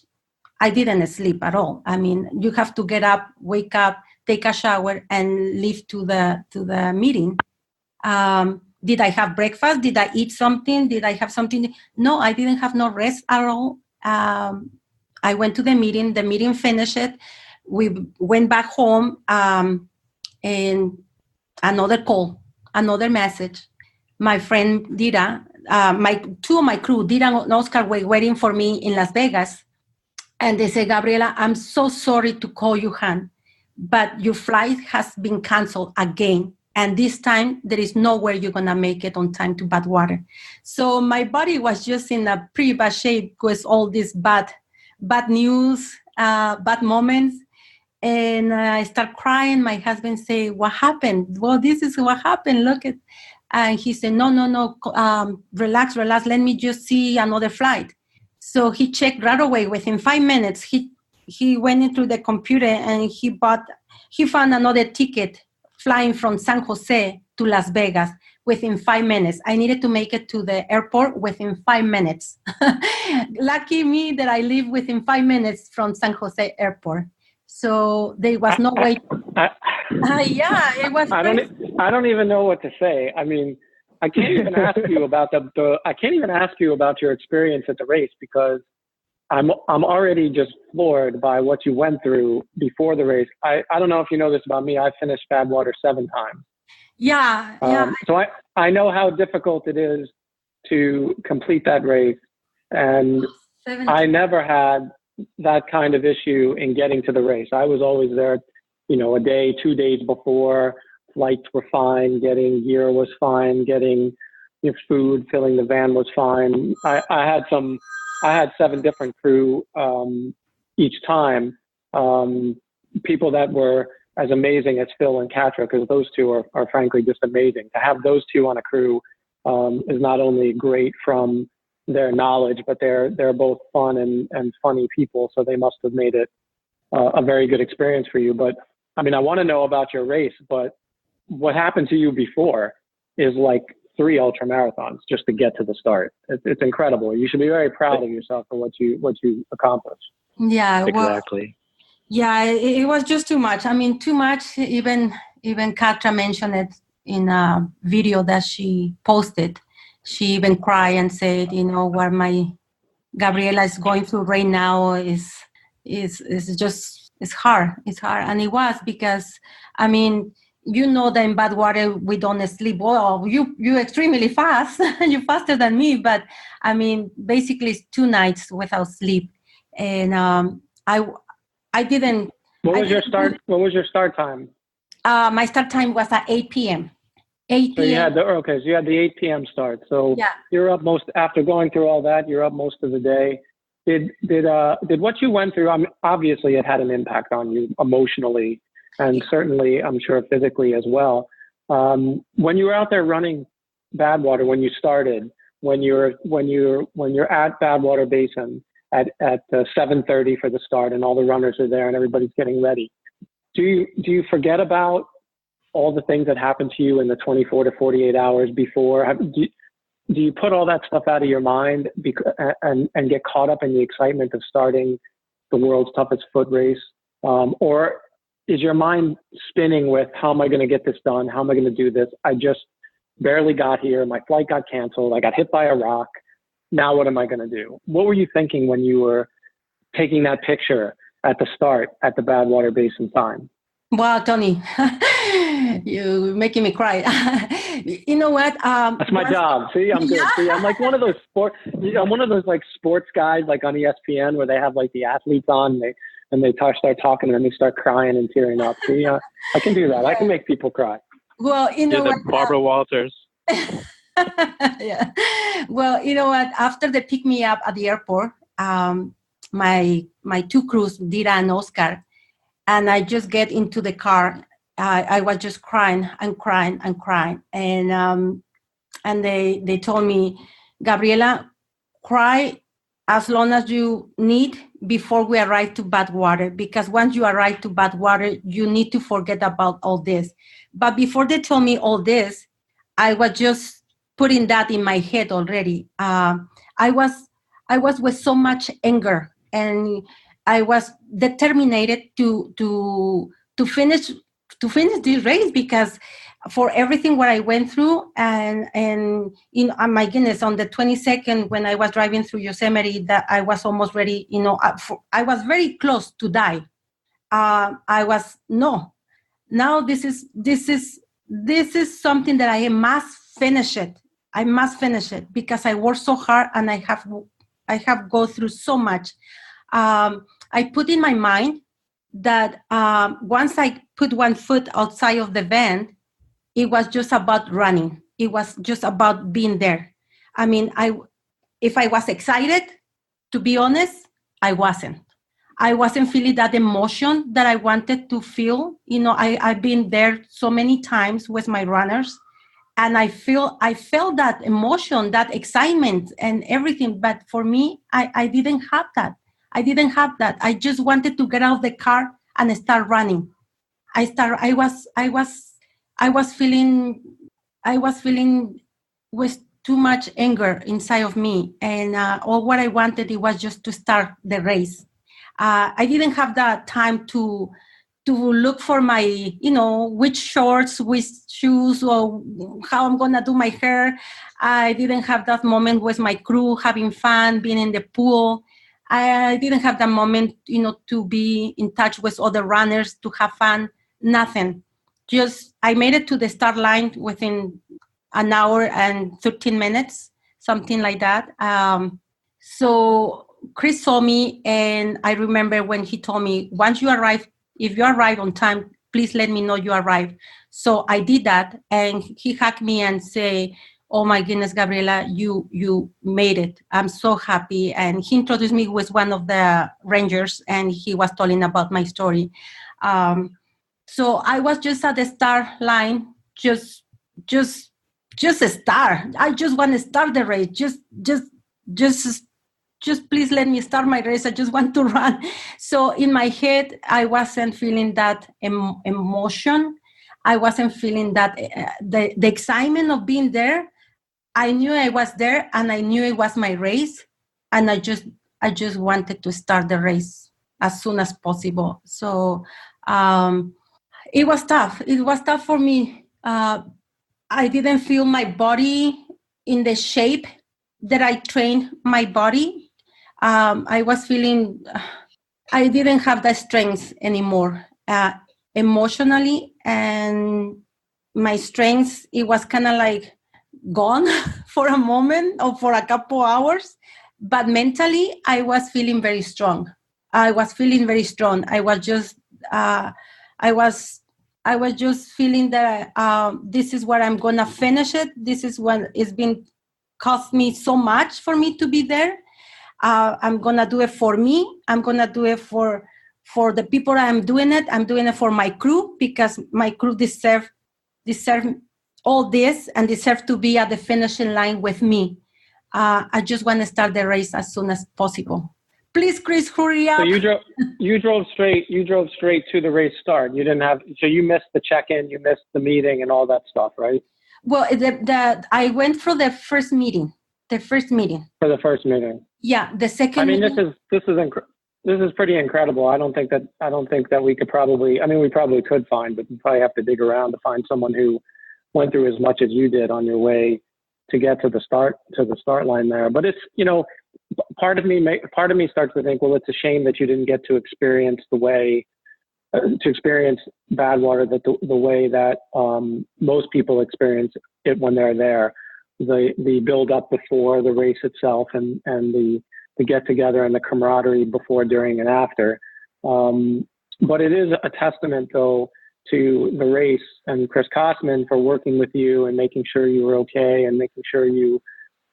I didn't sleep at all. I mean, you have to get up, wake up, take a shower, and leave to the meeting. Did I have breakfast? Did I eat something? Did I have something? No, I didn't have no rest at all. I went to the meeting. The meeting finished. We went back home, and another call, another message. My friend Dira, two of my crew, Dira and Oscar, were waiting for me in Las Vegas. And they said, Gabriela, I'm so sorry to call you, Han, but your flight has been canceled again. And this time, there is no way you're going to make it on time to Badwater. So my body was just in a pretty bad shape with all this bad news, bad moments. And I start crying. My husband say, what happened? Well, this is what happened. Look at. And he said, no, relax. Let me just see another flight. So he checked right away. Within 5 minutes, he went into the computer and he found another ticket flying from San Jose to Las Vegas within 5 minutes. I needed to make it to the airport within 5 minutes. Lucky me that I live within 5 minutes from San Jose airport. So there was no way. It was. I don't even know what to say. I mean, I can't even ask you about I can't even ask you about your experience at the race because I'm already just floored by what you went through before the race. I don't know if you know this about me. I finished Badwater 7 times. Yeah. So I know how difficult it is to complete that race. And 17. I never had that kind of issue in getting to the race. I was always there, a day, 2 days before. Flights were fine. Getting gear was fine. Getting food, filling the van was fine. I had 7 different crew each time. People that were as amazing as Phil and Catra, because those two are frankly just amazing. To have those two on a crew is not only great from their knowledge, but they're both fun and funny people. So they must have made it a very good experience for you. But I mean, I want to know about your race, but what happened to you before is like 3 ultra marathons just to get to the start. It's incredible. You should be very proud of yourself for what you accomplished. Yeah, Exactly. Yeah, it was just too much. I mean, too much. Even Catra mentioned it in a video that she posted. She even cried and said, what my Gabriela is going through right now is just, it's hard. It's hard. And it was because, I mean, that in Badwater we don't sleep. Well, you extremely fast. You're faster than me. But I mean, basically it's 2 nights without sleep. And I didn't. What was your start time? My start time was at 8 p.m. 8 p.m. So you had the 8 p.m. start. So yeah. You're up after going through all that. You're up most of the day. Did what you went through? Obviously, it had an impact on you emotionally, and certainly, I'm sure, physically as well. When you were out there running Badwater, when you started, when you're at Badwater Basin at 7:30 for the start, and all the runners are there, and everybody's getting ready. Do you forget about all the things that happened to you in the 24 to 48 hours before? Do you put all that stuff out of your mind and get caught up in the excitement of starting the world's toughest foot race? Or is your mind spinning with, how am I going to get this done? How am I going to do this? I just barely got here. My flight got canceled. I got hit by a rock. Now what am I going to do? What were you thinking when you were taking that picture at the start at the Badwater Basin time? Wow, Tony, you're making me cry. You know what? That's my job. See, I'm good. See, I'm like one of those sports guys like on ESPN where they have like the athletes on and they start talking and then they start crying and tearing up. See, I can do that. I can make people cry. Well, You're the Barbara Walters. Yeah. Well, you know what? After they picked me up at the airport, my 2 crews, Dira and Oscar, and I just get into the car. I was just crying and crying and crying, and they told me, Gabriela, cry as long as you need before we arrive to Badwater, because once you arrive to Badwater, you need to forget about all this. But before they told me all this, I was just putting that in my head already. I was with so much anger, and I was determined to finish this race, because for everything what I went through, and my goodness, on the 22nd when I was driving through Yosemite, that I was almost ready. I was very close to die. Now this is something that I must finish it. I must finish it because I worked so hard and I have gone through so much. I put in my mind that once I put one foot outside of the van, it was just about running. It was just about being there. I mean, if I was excited, to be honest, I wasn't. I wasn't feeling that emotion that I wanted to feel. I've been there so many times with my runners, and I felt that emotion, that excitement and everything. But for me, I didn't have that. I just wanted to get out of the car and start running. I was feeling with too much anger inside of me, and all what I wanted, it was just to start the race. I didn't have that time to look for my, which shorts, which shoes, or how I'm gonna do my hair. I didn't have that moment with my crew, having fun, being in the pool. I didn't have the moment, to be in touch with other runners, to have fun, nothing. Just, I made it to the start line within an hour and 13 minutes, something like that. So Chris saw me, and I remember when he told me, once you arrive, if you arrive on time, please let me know you arrived. So I did that, and he hugged me and say, "Oh my goodness, Gabriela, you made it. I'm so happy." And he introduced me with one of the rangers, and he was telling about my story. So I was just at the start line, just a star. I just want to start the race. Just please let me start my race. I just want to run. So in my head, I wasn't feeling that emotion. I wasn't feeling that the excitement of being there. I knew I was there, and I knew it was my race, and I just wanted to start the race as soon as possible. So it was tough. It was tough for me. I didn't feel my body in the shape that I trained my body. I was feeling I didn't have the strength anymore emotionally, and my strength, it was kind of like gone for a moment or for a couple hours. But mentally, I was feeling very strong. I was just feeling that this is where I'm going to finish it. This is what it's been cost me so much for me to be there. I'm going to do it for me. I'm going to do it for the people I'm doing it. I'm doing it for my crew, because my crew deserve all this and deserve to be at the finishing line with me. I just want to start the race as soon as possible. Please, Chris, hurry up. So you drove straight to the race start. You didn't have, so you missed the check-in, you missed the meeting and all that stuff, right? Well, I went for the first meeting. For the first meeting. Yeah, the second. Meeting. This is pretty incredible. I don't think that we could probably. I mean, we probably could find, but you probably have to dig around to find someone who went through as much as you did on your way to get to the start line there. But it's, part of me starts to think, well, it's a shame that you didn't get to experience Badwater the way that most people experience it when they're there. The build up before the race itself, and the get together and the camaraderie before, during, and after. But it is a testament, though, to the race and Chris Kosman for working with you and making sure you were okay, and making sure you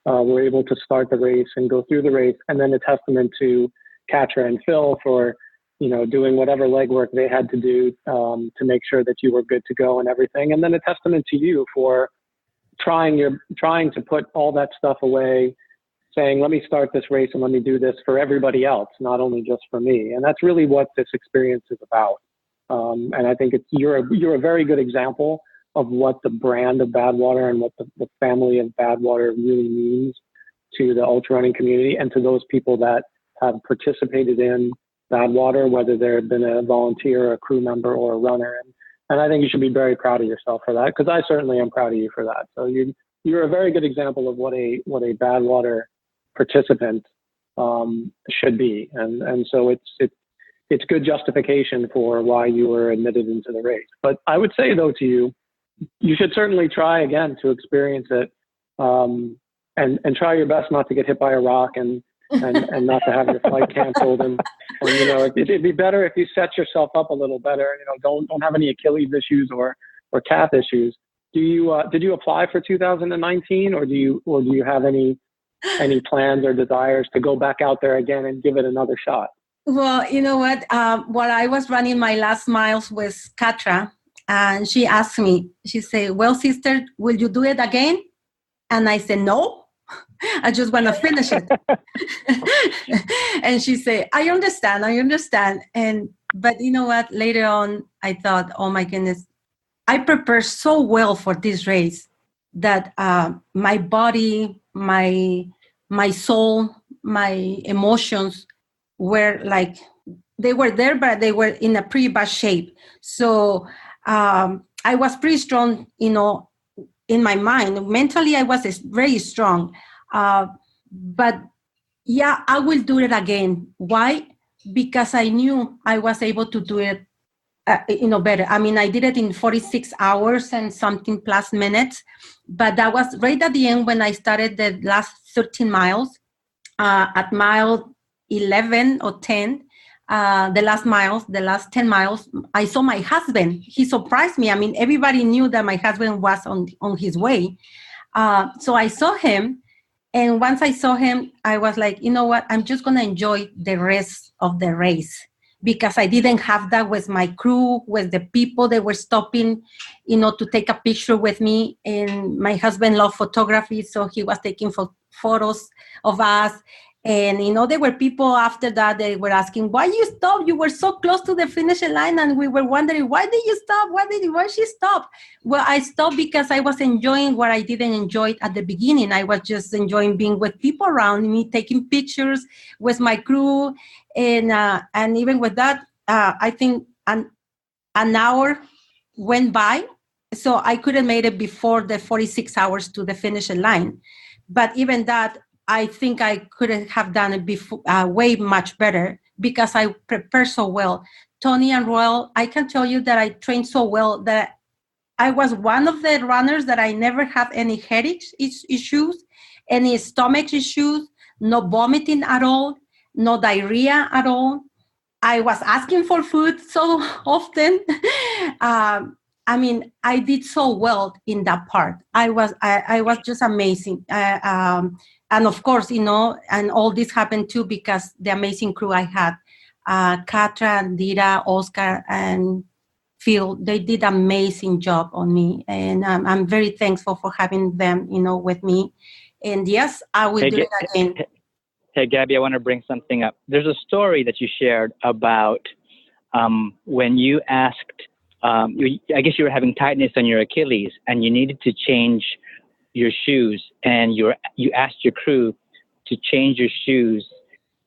were able to start the race and go through the race. And then a testament to Catra and Phil for, doing whatever legwork they had to do to make sure that you were good to go and everything. And then a testament to you for trying to put all that stuff away, saying, let me start this race and let me do this for everybody else, not only just for me. And that's really what this experience is about. And I think you're a very good example of what the brand of Badwater and what the family of Badwater really means to the ultra running community and to those people that have participated in Badwater, whether they've been a volunteer, a crew member, or a runner. And I think you should be very proud of yourself for that, because I certainly am proud of you for that. So you're a very good example of what a Badwater participant should be. And so it's good justification for why you were admitted into the race. But I would say, though, to you, you should certainly try again to experience it, and try your best not to get hit by a rock and not to have your flight canceled. And it'd be better if you set yourself up a little better. Don't have any Achilles issues or calf issues. Did you apply for 2019, or do you have any plans or desires to go back out there again and give it another shot? Well, you know what? While I was running my last miles with Catra, and she asked me, she said, well, sister, will you do it again? And I said, no, I just want to finish it. And she said, I understand. But you know what? Later on, I thought, oh my goodness, I prepared so well for this race that my body, my soul, my emotions were like, they were there, but they were in a pretty bad shape. So I was pretty strong, in my mind. Mentally, I was very strong. But Yeah, I will do it again. Why? Because I knew I was able to do it, better. I mean, I did it in 46 hours and something plus minutes, but that was right at the end when I started the last 13 miles. At mile 11 or 10, the last 10 miles, I saw my husband. He surprised me. I mean, everybody knew that my husband was on his way. So I saw him. And once I saw him, I was like, you know what? I'm just going to enjoy the rest of the race, because I didn't have that with my crew, with the people that were stopping, to take a picture with me. And my husband loved photography, so he was taking photos of us. And, there were people after that, they were asking, why you stopped? You were so close to the finish line. And we were wondering, why did you stop? Why she stopped? Well, I stopped because I was enjoying what I didn't enjoy at the beginning. I was just enjoying being with people around me, taking pictures with my crew. And even with that, I think an hour went by. So I could have made it before the 46 hours to the finish line. But even that, I think I could have done it before, way much better, because I prepared so well. Tony and Ruel, I can tell you that I trained so well that I was one of the runners that I never had any headache issues, any stomach issues, no vomiting at all, no diarrhea at all. I was asking for food so often. I mean, I did so well in that part. I was just amazing. And of course, and all this happened too because the amazing crew I had, Catra, Dira, Oscar, and Phil, they did an amazing job on me. And I'm very thankful for having them, with me. And yes, I will do it again. Hey, Gabby, I want to bring something up. There's a story that you shared about when you asked, I guess you were having tightness on your Achilles and you needed to change your shoes, and you asked your crew to change your shoes,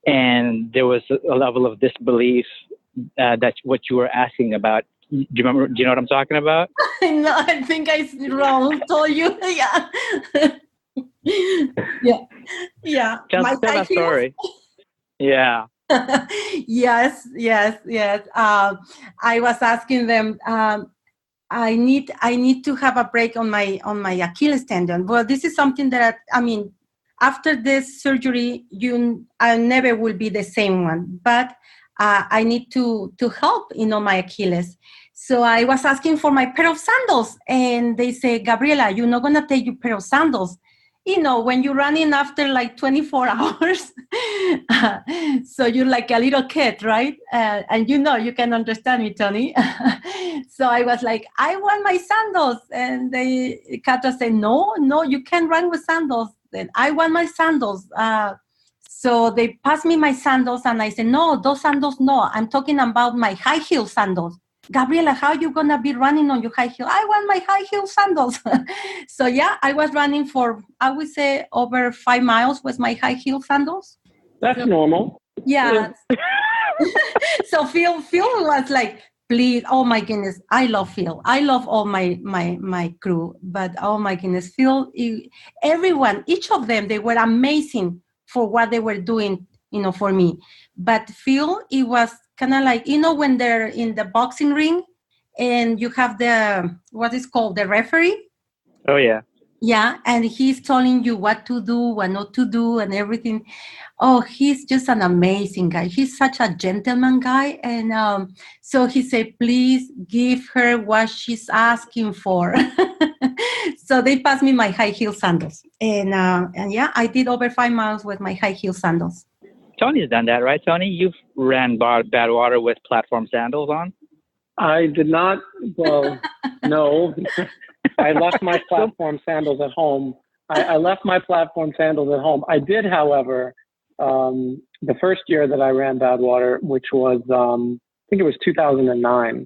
and there was a level of disbelief that's what you were asking about. Do you remember? Do you know what I'm talking about? No, I think I wrong told you. Yeah. Yeah. Tell that story. Yeah. Yes. I was asking them. I need to have a break on my Achilles tendon. Well, this is something that after this surgery, I never will be the same one. But I need to help, my Achilles. So I was asking for my pair of sandals, and they say, Gabriela, you're not gonna take your pair of sandals. When you're running after like 24 hours, so you're like a little kid, right? And you can understand me, Tony. So I was like, I want my sandals. And Catra said, no, you can't run with sandals. Then I want my sandals. So they passed me my sandals, and I said, no, those sandals, no. I'm talking about my high heel sandals. Gabriela, how are you going to be running on your high heel? I want my high heel sandals. So, yeah, I was running for, I would say, over 5 miles with my high heel sandals. That's normal. Yeah. So Phil was like, please, oh, my goodness, I love Phil. I love all my crew. But, oh, my goodness, Phil, everyone, each of them, they were amazing for what they were doing, for me. But Phil, it was kind of like, when they're in the boxing ring and you have what is called the referee. Oh, yeah. Yeah. And he's telling you what to do, what not to do and everything. Oh, he's just an amazing guy. He's such a gentleman guy. And so he said, please give her what she's asking for. So they passed me my high heel sandals. And yeah, I did over 5 miles with my high heel sandals. Tony's done that, right, Tony? You've ran Badwater with platform sandals on? I did not. Well, no. I left my platform sandals at home. I left my platform sandals at home. I did, however, the first year that I ran Badwater, which was, I think it was 2009.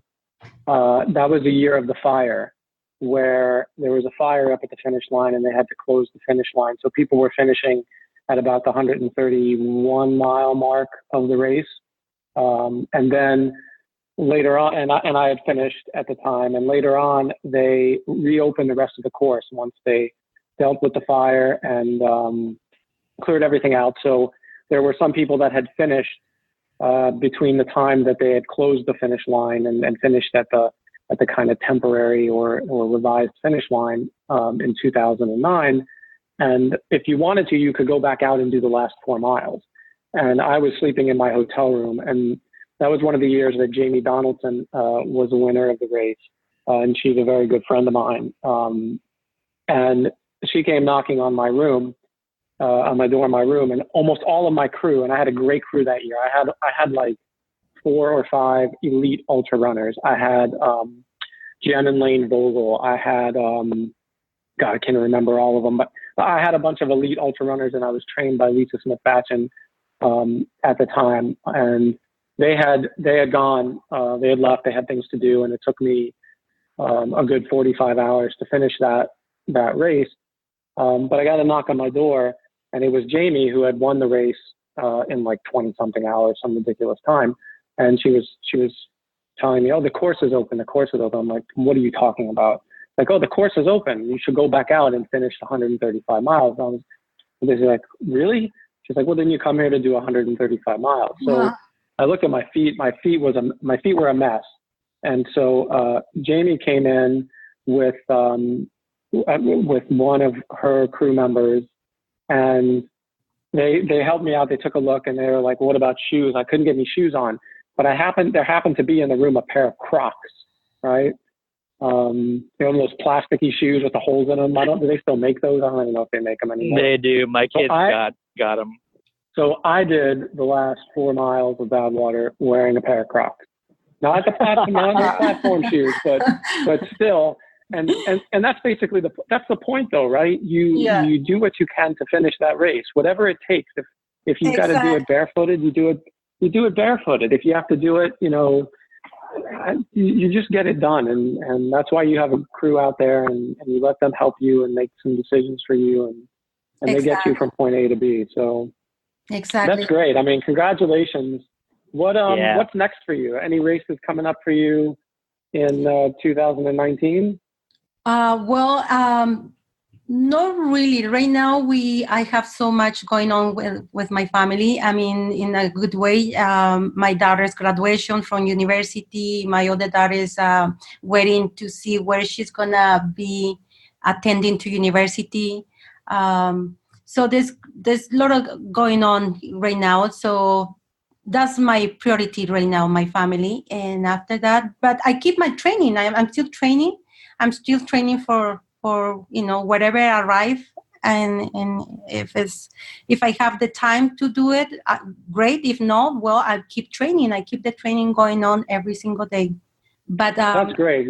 That was the year of the fire, where there was a fire up at the finish line and they had to close the finish line. So people were finishing at about the 131 mile mark of the race. And then later on, and I had finished at the time, and later on they reopened the rest of the course once they dealt with the fire and cleared everything out. So there were some people that had finished between the time that they had closed the finish line and finished at the kind of temporary or revised finish line in 2009. And if you wanted to, you could go back out and do the last 4 miles. And I was sleeping in my hotel room, and that was one of the years that Jamie Donaldson was the winner of the race. And she's a very good friend of mine. And she came knocking on my room, on my door in my room, and almost all of my crew, and I had a great crew that year. I had like 4 or 5 elite ultra runners. I had Jen and Lane Vogel. I had, God, I can't remember all of them, but I had a bunch of elite ultra runners, and I was trained by Lisa Smith-Batchen at the time. And they had gone, they had left, they had things to do, and it took me a good 45 hours to finish that race. But I got a knock on my door, and it was Jamie, who had won the race in like 20 something hours, some ridiculous time. And she was telling me, "Oh, the course is open. The course is open." I'm like, "What are you talking about?" Like, "Oh, the course is open. You should go back out and finish 135 miles. And I was like, "Really?" She's like, "Well, then you come here to do 135 miles." So I looked at my feet. My feet were a mess. And so Jamie came in with one of her crew members, and they helped me out. They took a look, and they were like, "What about shoes?" I couldn't get any shoes on, but there happened to be in the room a pair of Crocs, right? Those plasticky shoes with the holes in them. Do they still make those? I don't even know if they make them anymore. They do. My kids got them. So I did the last 4 miles of Badwater wearing a pair of Crocs. Not the platform shoes, but still. And that's basically that's the point, though, right? You do what you can to finish that race, whatever it takes. If you've got to do it barefooted, you do it barefooted. If you have to do it, you just get it done. And that's why you have a crew out there, and you let them help you and make some decisions for you, and they get you from point A to B. So exactly, that's great. I mean, congratulations. What's next for you? Any races coming up for you in 2019? Not really. Right now, I have so much going on with my family. I mean, in a good way. My daughter's graduation from university. My other daughter is waiting to see where she's gonna be attending to university. So there's a lot of going on right now. So that's my priority right now, my family. And after that, but I keep my training. I'm still training. I'm still training for whatever I arrive, and if I have the time to do it, great. If not, well, I'll keep training. I keep the training going on every single day. But that's great.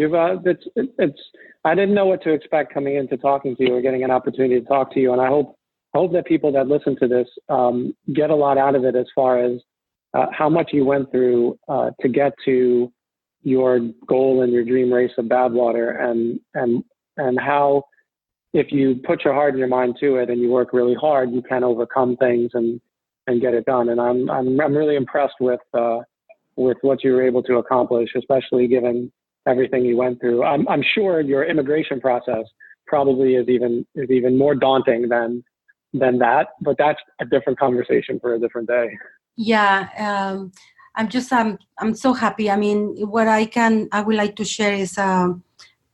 I didn't know what to expect coming into talking to you or getting an opportunity to talk to you, and I hope that people that listen to this get a lot out of it as far as how much you went through to get to your goal and your dream race of Badwater, and how if you put your heart and your mind to it and you work really hard, you can overcome things and get it done. And I'm really impressed with what you were able to accomplish, especially given everything you went through. I'm sure your immigration process probably is even more daunting than that, but that's a different conversation for a different day. Yeah. I'm so happy. I mean, what I would like to share is,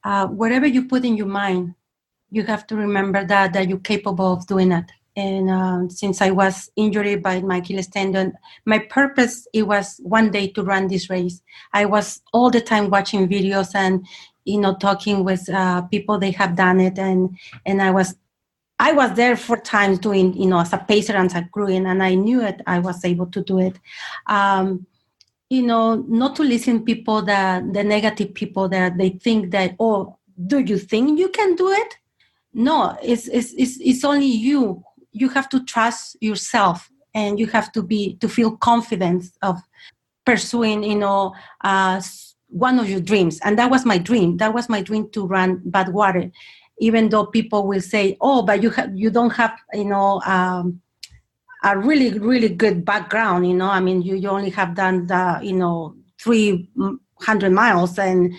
whatever you put in your mind, you have to remember that you're capable of doing it. And since I was injured by my Achilles tendon, my purpose, it was one day to run this race. I was all the time watching videos and, talking with people, they have done it. And I was there 4 times doing, as a pacer and as a crewing, and I knew it, I was able to do it. Not to listen people, the negative people that they think that, oh, do you think you can do it? No, it's only you. You have to trust yourself, and you have to feel confident of pursuing, one of your dreams. And that was my dream. That was my dream, to run Badwater, even though people will say, oh, but you don't have, a really, really good background, I mean, you only have done the, 300 miles, and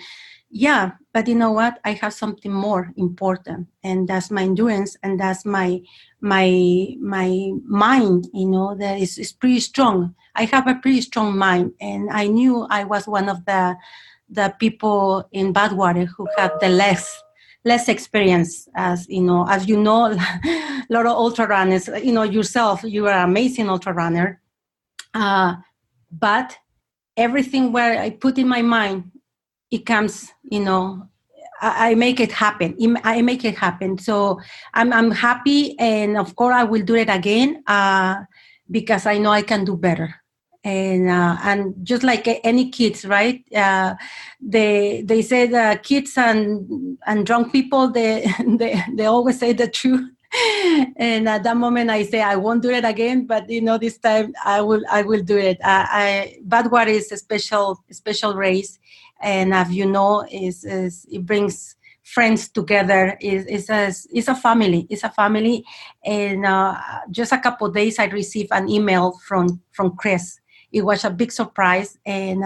Yeah, but you know what? I have something more important, and that's my endurance, and that's my mind. That is pretty strong. I have a pretty strong mind, and I knew I was one of the people in Badwater who had the less experience. As you know, a lot of ultra runners. Yourself, you are an amazing ultra runner, but everything where I put in my mind, it comes, I make it happen. I make it happen. So I'm happy, and of course I will do it again because I know I can do better. And just like any kids, right? They say the kids and drunk people, they always say the truth. And at that moment, I say I won't do it again. But this time I will do it. Badwater is a special race, and as you know, is it brings friends together. It's a family. It's a family. And just a couple of days, I received an email from Chris. It was a big surprise, and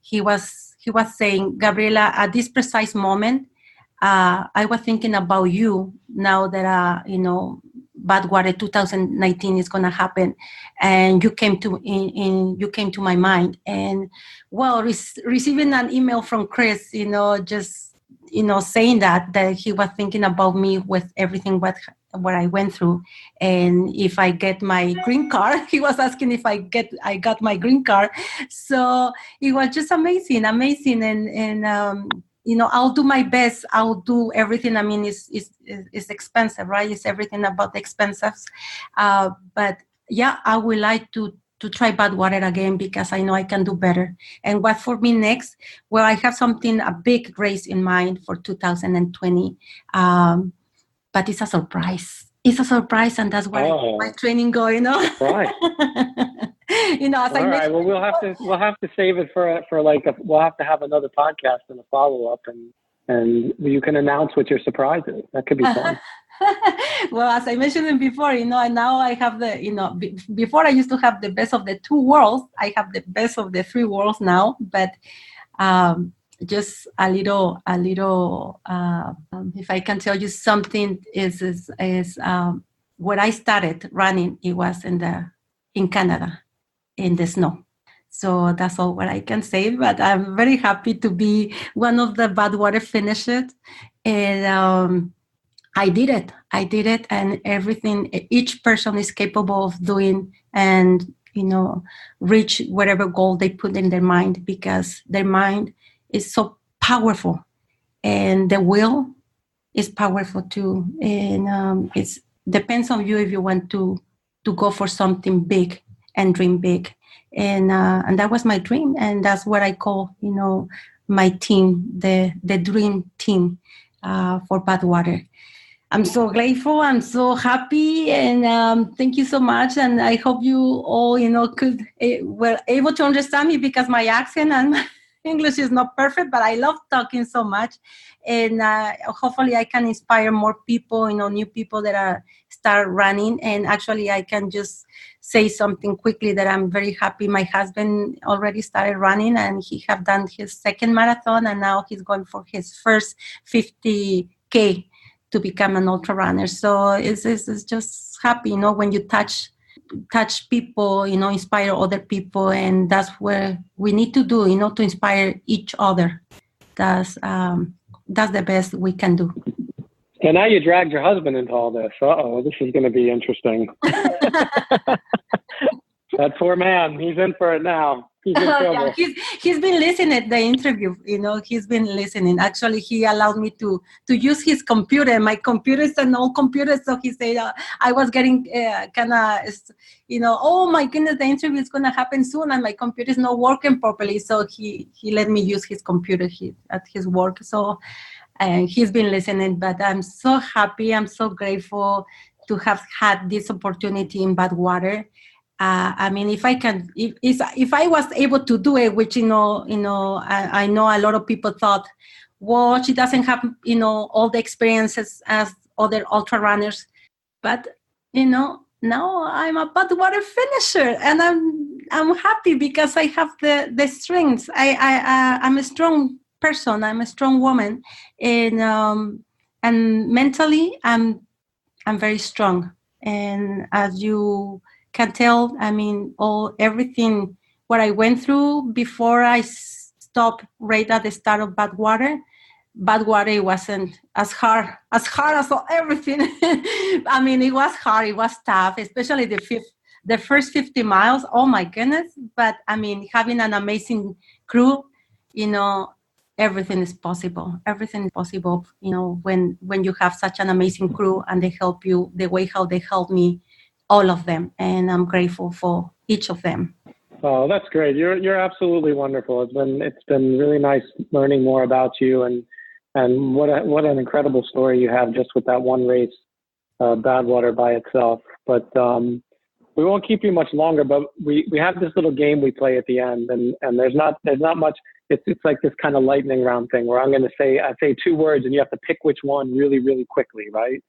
he was saying, Gabriela, at this precise moment, I was thinking about you now that Badwater 2019 is going to happen, and you came to my mind. And well, receiving an email from Chris, just saying that he was thinking about me with everything what I went through, and if I get my green card, he was asking if I got my green card. So it was just amazing, and I'll do my best. I'll do everything. I mean, it's expensive, right? It's everything about the expenses. But yeah, I would like to try Badwater again because I know I can do better. And what for me next? Well, I have a big race in mind for 2020. But it's a surprise. It's a surprise, and that's where my training going on. Right. As all right. Well, we'll have to save it for we'll have to have another podcast and a follow up, and you can announce what your surprise is. That could be fun. Well, as I mentioned before, and now I have before I used to have the best of the two worlds. I have the best of the three worlds now, but just a little. If I can tell you something, is when I started running, it was in Canada, in the snow. So that's all what I can say. But I'm very happy to be one of the Badwater finishers, and I did it, and everything each person is capable of doing, and reach whatever goal they put in their mind, because their mind is so powerful, and the will is powerful too. And it depends on you if you want to go for something big and dream big. And that was my dream, and that's what I call my team, the dream team for Badwater. I'm so grateful. I'm so happy, and thank you so much. And I hope you all, were able to understand me, because my accent and my English is not perfect, but I love talking so much. And hopefully I can inspire more people, new people that start running. And actually I can just say something quickly that I'm very happy. My husband already started running, and he have done his second marathon, and now he's going for his first 50K to become an ultra runner. So it's just happy, when you touch people, inspire other people, and that's where we need to do, to inspire each other. That's the best we can do. So now you dragged your husband into all this. This is going to be interesting. That poor man, he's in for it now. He's in trouble. Yeah, he's been listening at the interview. He's been listening. Actually, he allowed me to use his computer. My computer is an old computer, so he said I was getting kind of, oh my goodness, the interview is going to happen soon, and my computer is not working properly. So he let me use his computer at his work. So he's been listening. But I'm so happy. I'm so grateful to have had this opportunity in Badwater. I mean, if I was able to do it, which I know a lot of people thought, well, she doesn't have all the experiences as other ultra runners, but now I'm a Badwater finisher, and I'm happy because I have the strengths. I'm strong person. I'm a strong woman, and mentally, I'm very strong. And as you can tell, I mean, everything what I went through before I stopped right at the start of Badwater. Badwater, it wasn't as hard as everything. I mean, it was hard. It was tough, especially the first 50 miles. Oh my goodness! But I mean, having an amazing crew, everything is possible. Everything is possible, when you have such an amazing crew and they help you the way how they helped me, all of them, and I'm grateful for each of them. Oh, that's great. You're absolutely wonderful. It's been really nice learning more about you, and what an incredible story you have just with that one race, Badwater by itself. But we won't keep you much longer. But we have this little game we play at the end, and there's not much. It's like this kind of lightning round thing where I say 2 words and you have to pick which one really, really quickly, right?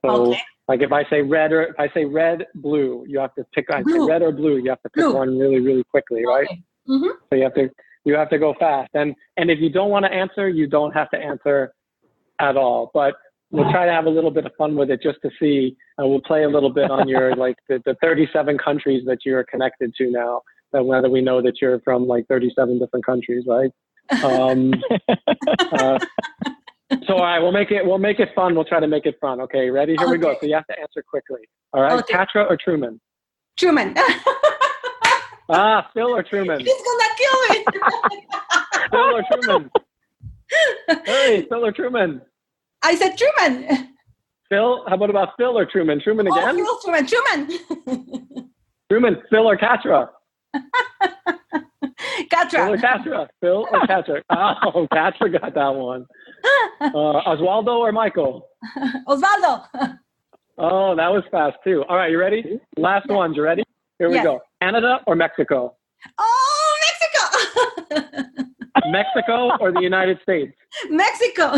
So okay. Like if I say red, blue, you have to pick. I say red or blue, you have to pick one really, really quickly, right? Okay. Mm-hmm. So you have to go fast. And if you don't want to answer, you don't have to answer at all. But we'll try to have a little bit of fun with it just to see, and we'll play a little bit on your like the 37 countries that you're connected to now. Whether we know that you're from like 37 different countries, right? So all right, we'll make it fun. We'll try to make it fun. Okay, ready? Here we go. So you have to answer quickly. All right, okay. Catra or Truman? Truman. Phil or Truman? He's gonna kill me. Phil or Truman? Hey, Phil or Truman? I said Truman. Phil? How about Phil or Truman? Truman again? Oh, Phil, Truman. Truman, Phil or Catra? Catra. Phil or Catra? Phil or Catra? Oh, Catra got that one. Oswaldo or Michael? Osvaldo. Oh, that was fast too. All right, you ready? Last ones. You ready? Here we go. Canada or Mexico? Oh, Mexico. Mexico or the United States? Mexico.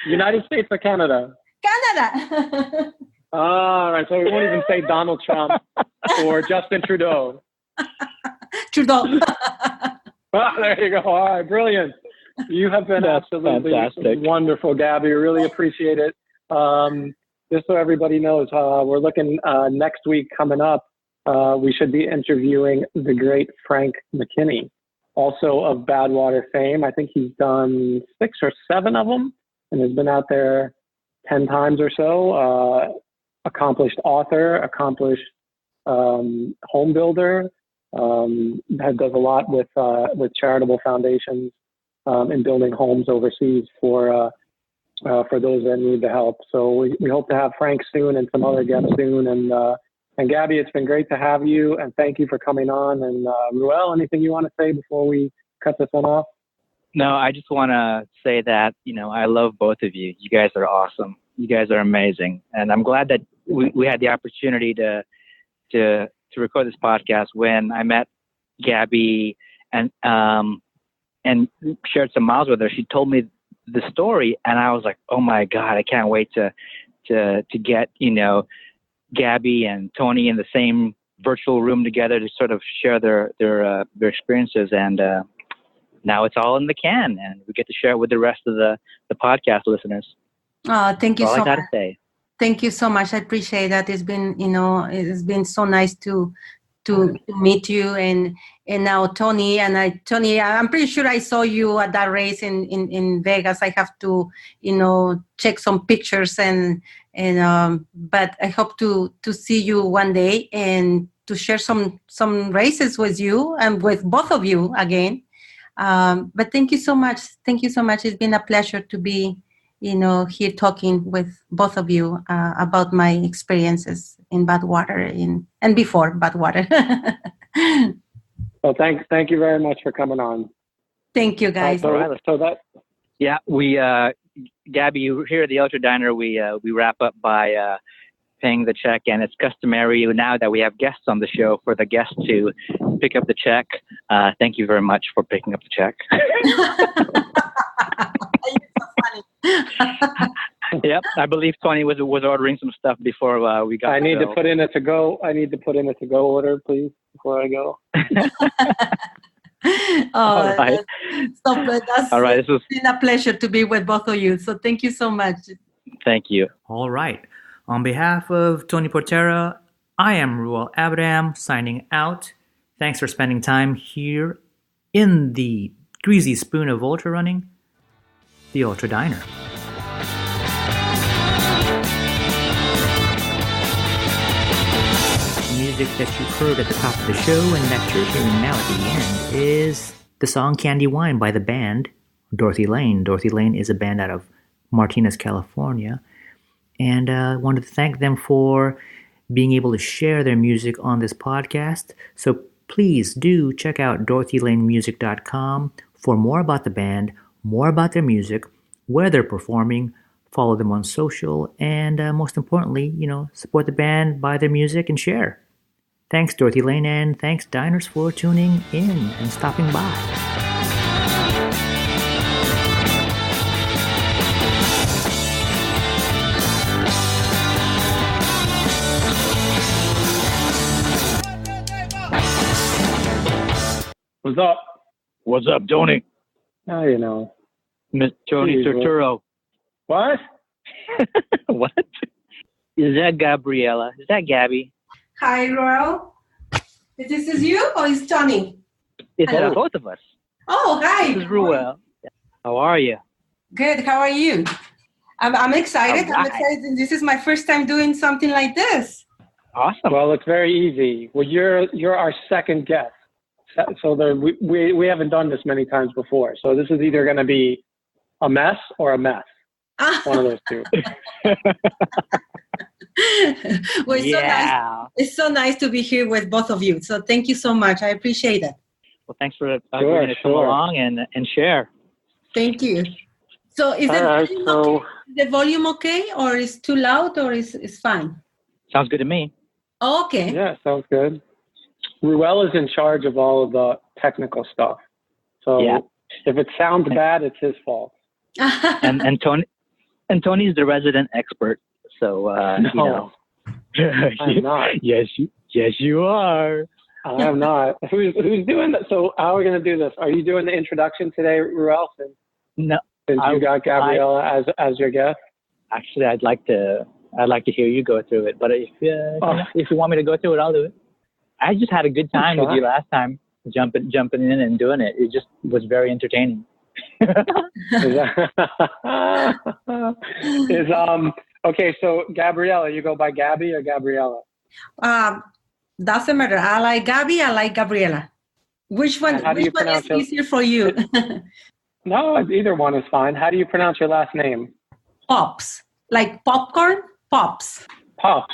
United States or Canada? Canada. All right, so we won't even say Donald Trump or Justin Trudeau. Trudeau. Oh, there you go. All right, brilliant. You have been absolutely fantastic. Wonderful, Gabby. Really appreciate it. Just so everybody knows, we're looking next week coming up. We should be interviewing the great Frank McKinney, also of Badwater fame. I think he's done 6 or 7 of them and has been out there 10 times or so. Accomplished author, accomplished home builder, does a lot with charitable foundations in building homes overseas for those that need the help. So we hope to have Frank soon and some other guests soon. And Gabby, it's been great to have you, and thank you for coming on. And Ruel, anything you want to say before we cut this one off? No, I just want to say that, I love both of you. You guys are awesome. You guys are amazing. And I'm glad that we had the opportunity to record this podcast when I met Gabby and shared some miles with her. She told me the story, and I was like, oh my God, I can't wait to get, Gabby and Tony in the same virtual room together to sort of share their experiences. And now it's all in the can, and we get to share it with the rest of the podcast listeners. Oh, thank you so much. All I got to say. Thank you so much. I appreciate that. It's been, it's been so nice to meet you, and now Tony. Tony, I'm pretty sure I saw you at that race in Vegas. I have to, check some pictures but I hope to see you one day and to share some races with you and with both of you again. But thank you so much. Thank you so much. It's been a pleasure to be, here talking with both of you about my experiences in Badwater and before Badwater. Well, thank you very much for coming on. Thank you, guys. We Gabby, here at the Ultra Diner, we wrap up by paying the check, and it's customary now that we have guests on the show for the guests to pick up the check. Thank you very much for picking up the check. Yep, I believe Tony was ordering some stuff before we got. I need to put in a to-go order, please, before I go. All right. That's All right. This was been a pleasure to be with both of you. So thank you so much. Thank you. All right. On behalf of Tony Portera, I am Ruel Abram signing out. Thanks for spending time here in the greasy spoon of ultra running, the Ultra Diner. The music that you heard at the top of the show and that you're hearing now at the end is the song Candy Wine by the band Dorothy Lane. Dorothy Lane is a band out of Martinez, California. And I wanted to thank them for being able to share their music on this podcast. So please do check out dorothylanemusic.com for more about the band, more about their music, where they're performing, follow them on social, and most importantly, support the band, buy their music, and share. Thanks, Dorothy Lane, and thanks, Diners, for tuning in and stopping by. What's up? What's up, Tony? Oh, you know. Miss Tony Torturo. What? What? Is that Gabriela? Is that Gabby? Hi, Ruel. This is you or is Tony? It's both of us. Oh, hi. This is Ruel. How are you? Good. How are you? I'm excited. Right. I'm excited. This is my first time doing something like this. Awesome. Well, it's very easy. Well, you're our second guest. So we haven't done this many times before. So this is either going to be a mess or a mess. One of those two. Well, it's so nice to be here with both of you. So thank you so much. I appreciate it. Well, thanks for agreeing to come along and share. Thank you. So is the volume okay, or is too loud, or is fine? Sounds good to me. Oh, okay. Yeah, sounds good. Ruel is in charge of all of the technical stuff. So if it sounds bad, it's his fault. and Tony's the resident expert. So no, I'm not. Yes, you are. I am not. Who's doing that? So how are we going to do this? Are you doing the introduction today, Ruel? No. Since you got Gabriela as your guest. Actually, I'd like to hear you go through it. But if you want me to go through it, I'll do it. I just had a good time with you last time, jumping in and doing it. It just was very entertaining. Okay, so Gabriela, you go by Gabby or Gabriela? Doesn't matter. I like Gabby, I like Gabriela. Which one is easier for you? No, either one is fine. How do you pronounce your last name? Pops. Like popcorn? Pops. Pops.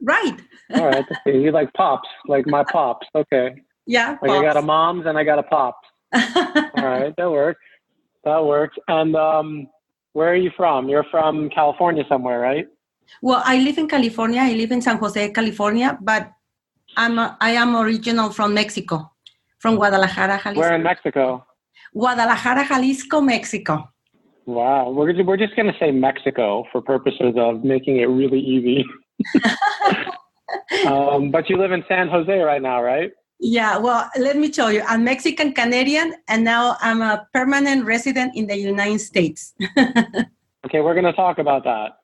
Right. All right. Okay. You like pops, like my pops. Okay. Yeah. Like I got a mom's and I got a pops. All right. That works. And where are you from? You're from California somewhere, right? Well, I live in California. I live in San Jose, California, but I am original from Mexico, from Guadalajara, Jalisco. Where in Mexico? Guadalajara, Jalisco, Mexico. Wow. We're just going to say Mexico for purposes of making it really easy. But you live in San Jose right now, right? Yeah, well, let me tell you, I'm Mexican Canadian, and now I'm a permanent resident in the United States. Okay, we're going to talk about that.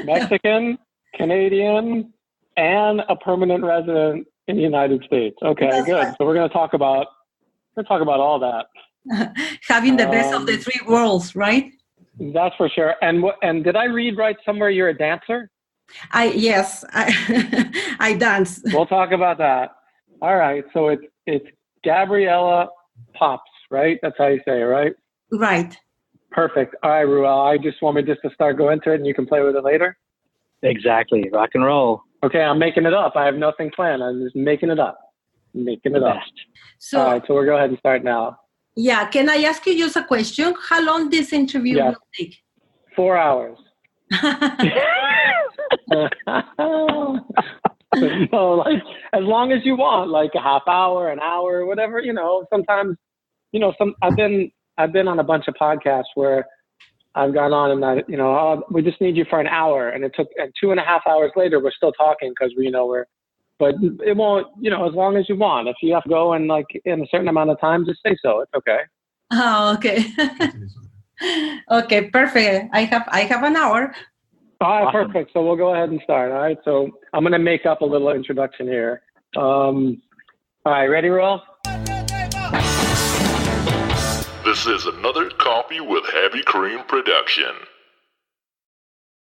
Mexican, Canadian, and a permanent resident in the United States. Okay, that's good. Right. So we're going to talk about all that. Having the best of the three worlds, right? That's for sure. And did I read right somewhere you're a dancer? Yes, I dance. We'll talk about that. All right. So it's Gabriela Poapst, right? That's how you say it, right? Right. Perfect. All right, Ruel. I just want me to start going into it, and you can play with it later. Exactly. Rock and roll. Okay, I'm making it up. I have nothing planned. I'm just making it up. So, all right. So we'll go ahead and start now. Yeah. Can I ask you just a question? How long this interview will take? 4 hours. So, like, as long as you want, like a half hour, an hour, whatever, sometimes, I've been on a bunch of podcasts where I've gone on and we just need you for an hour. And it took 2.5 hours later, we're still talking because we're but it won't, as long as you want. If you have to go in in a certain amount of time, just say so. It's okay. Oh, okay. Okay, perfect. I have an hour. All right, Awesome. perfect. So we'll go ahead and start. All right. So I'm going to make up a little introduction here. All right, ready, Ruel? This is another Coffee with Heavy Cream production.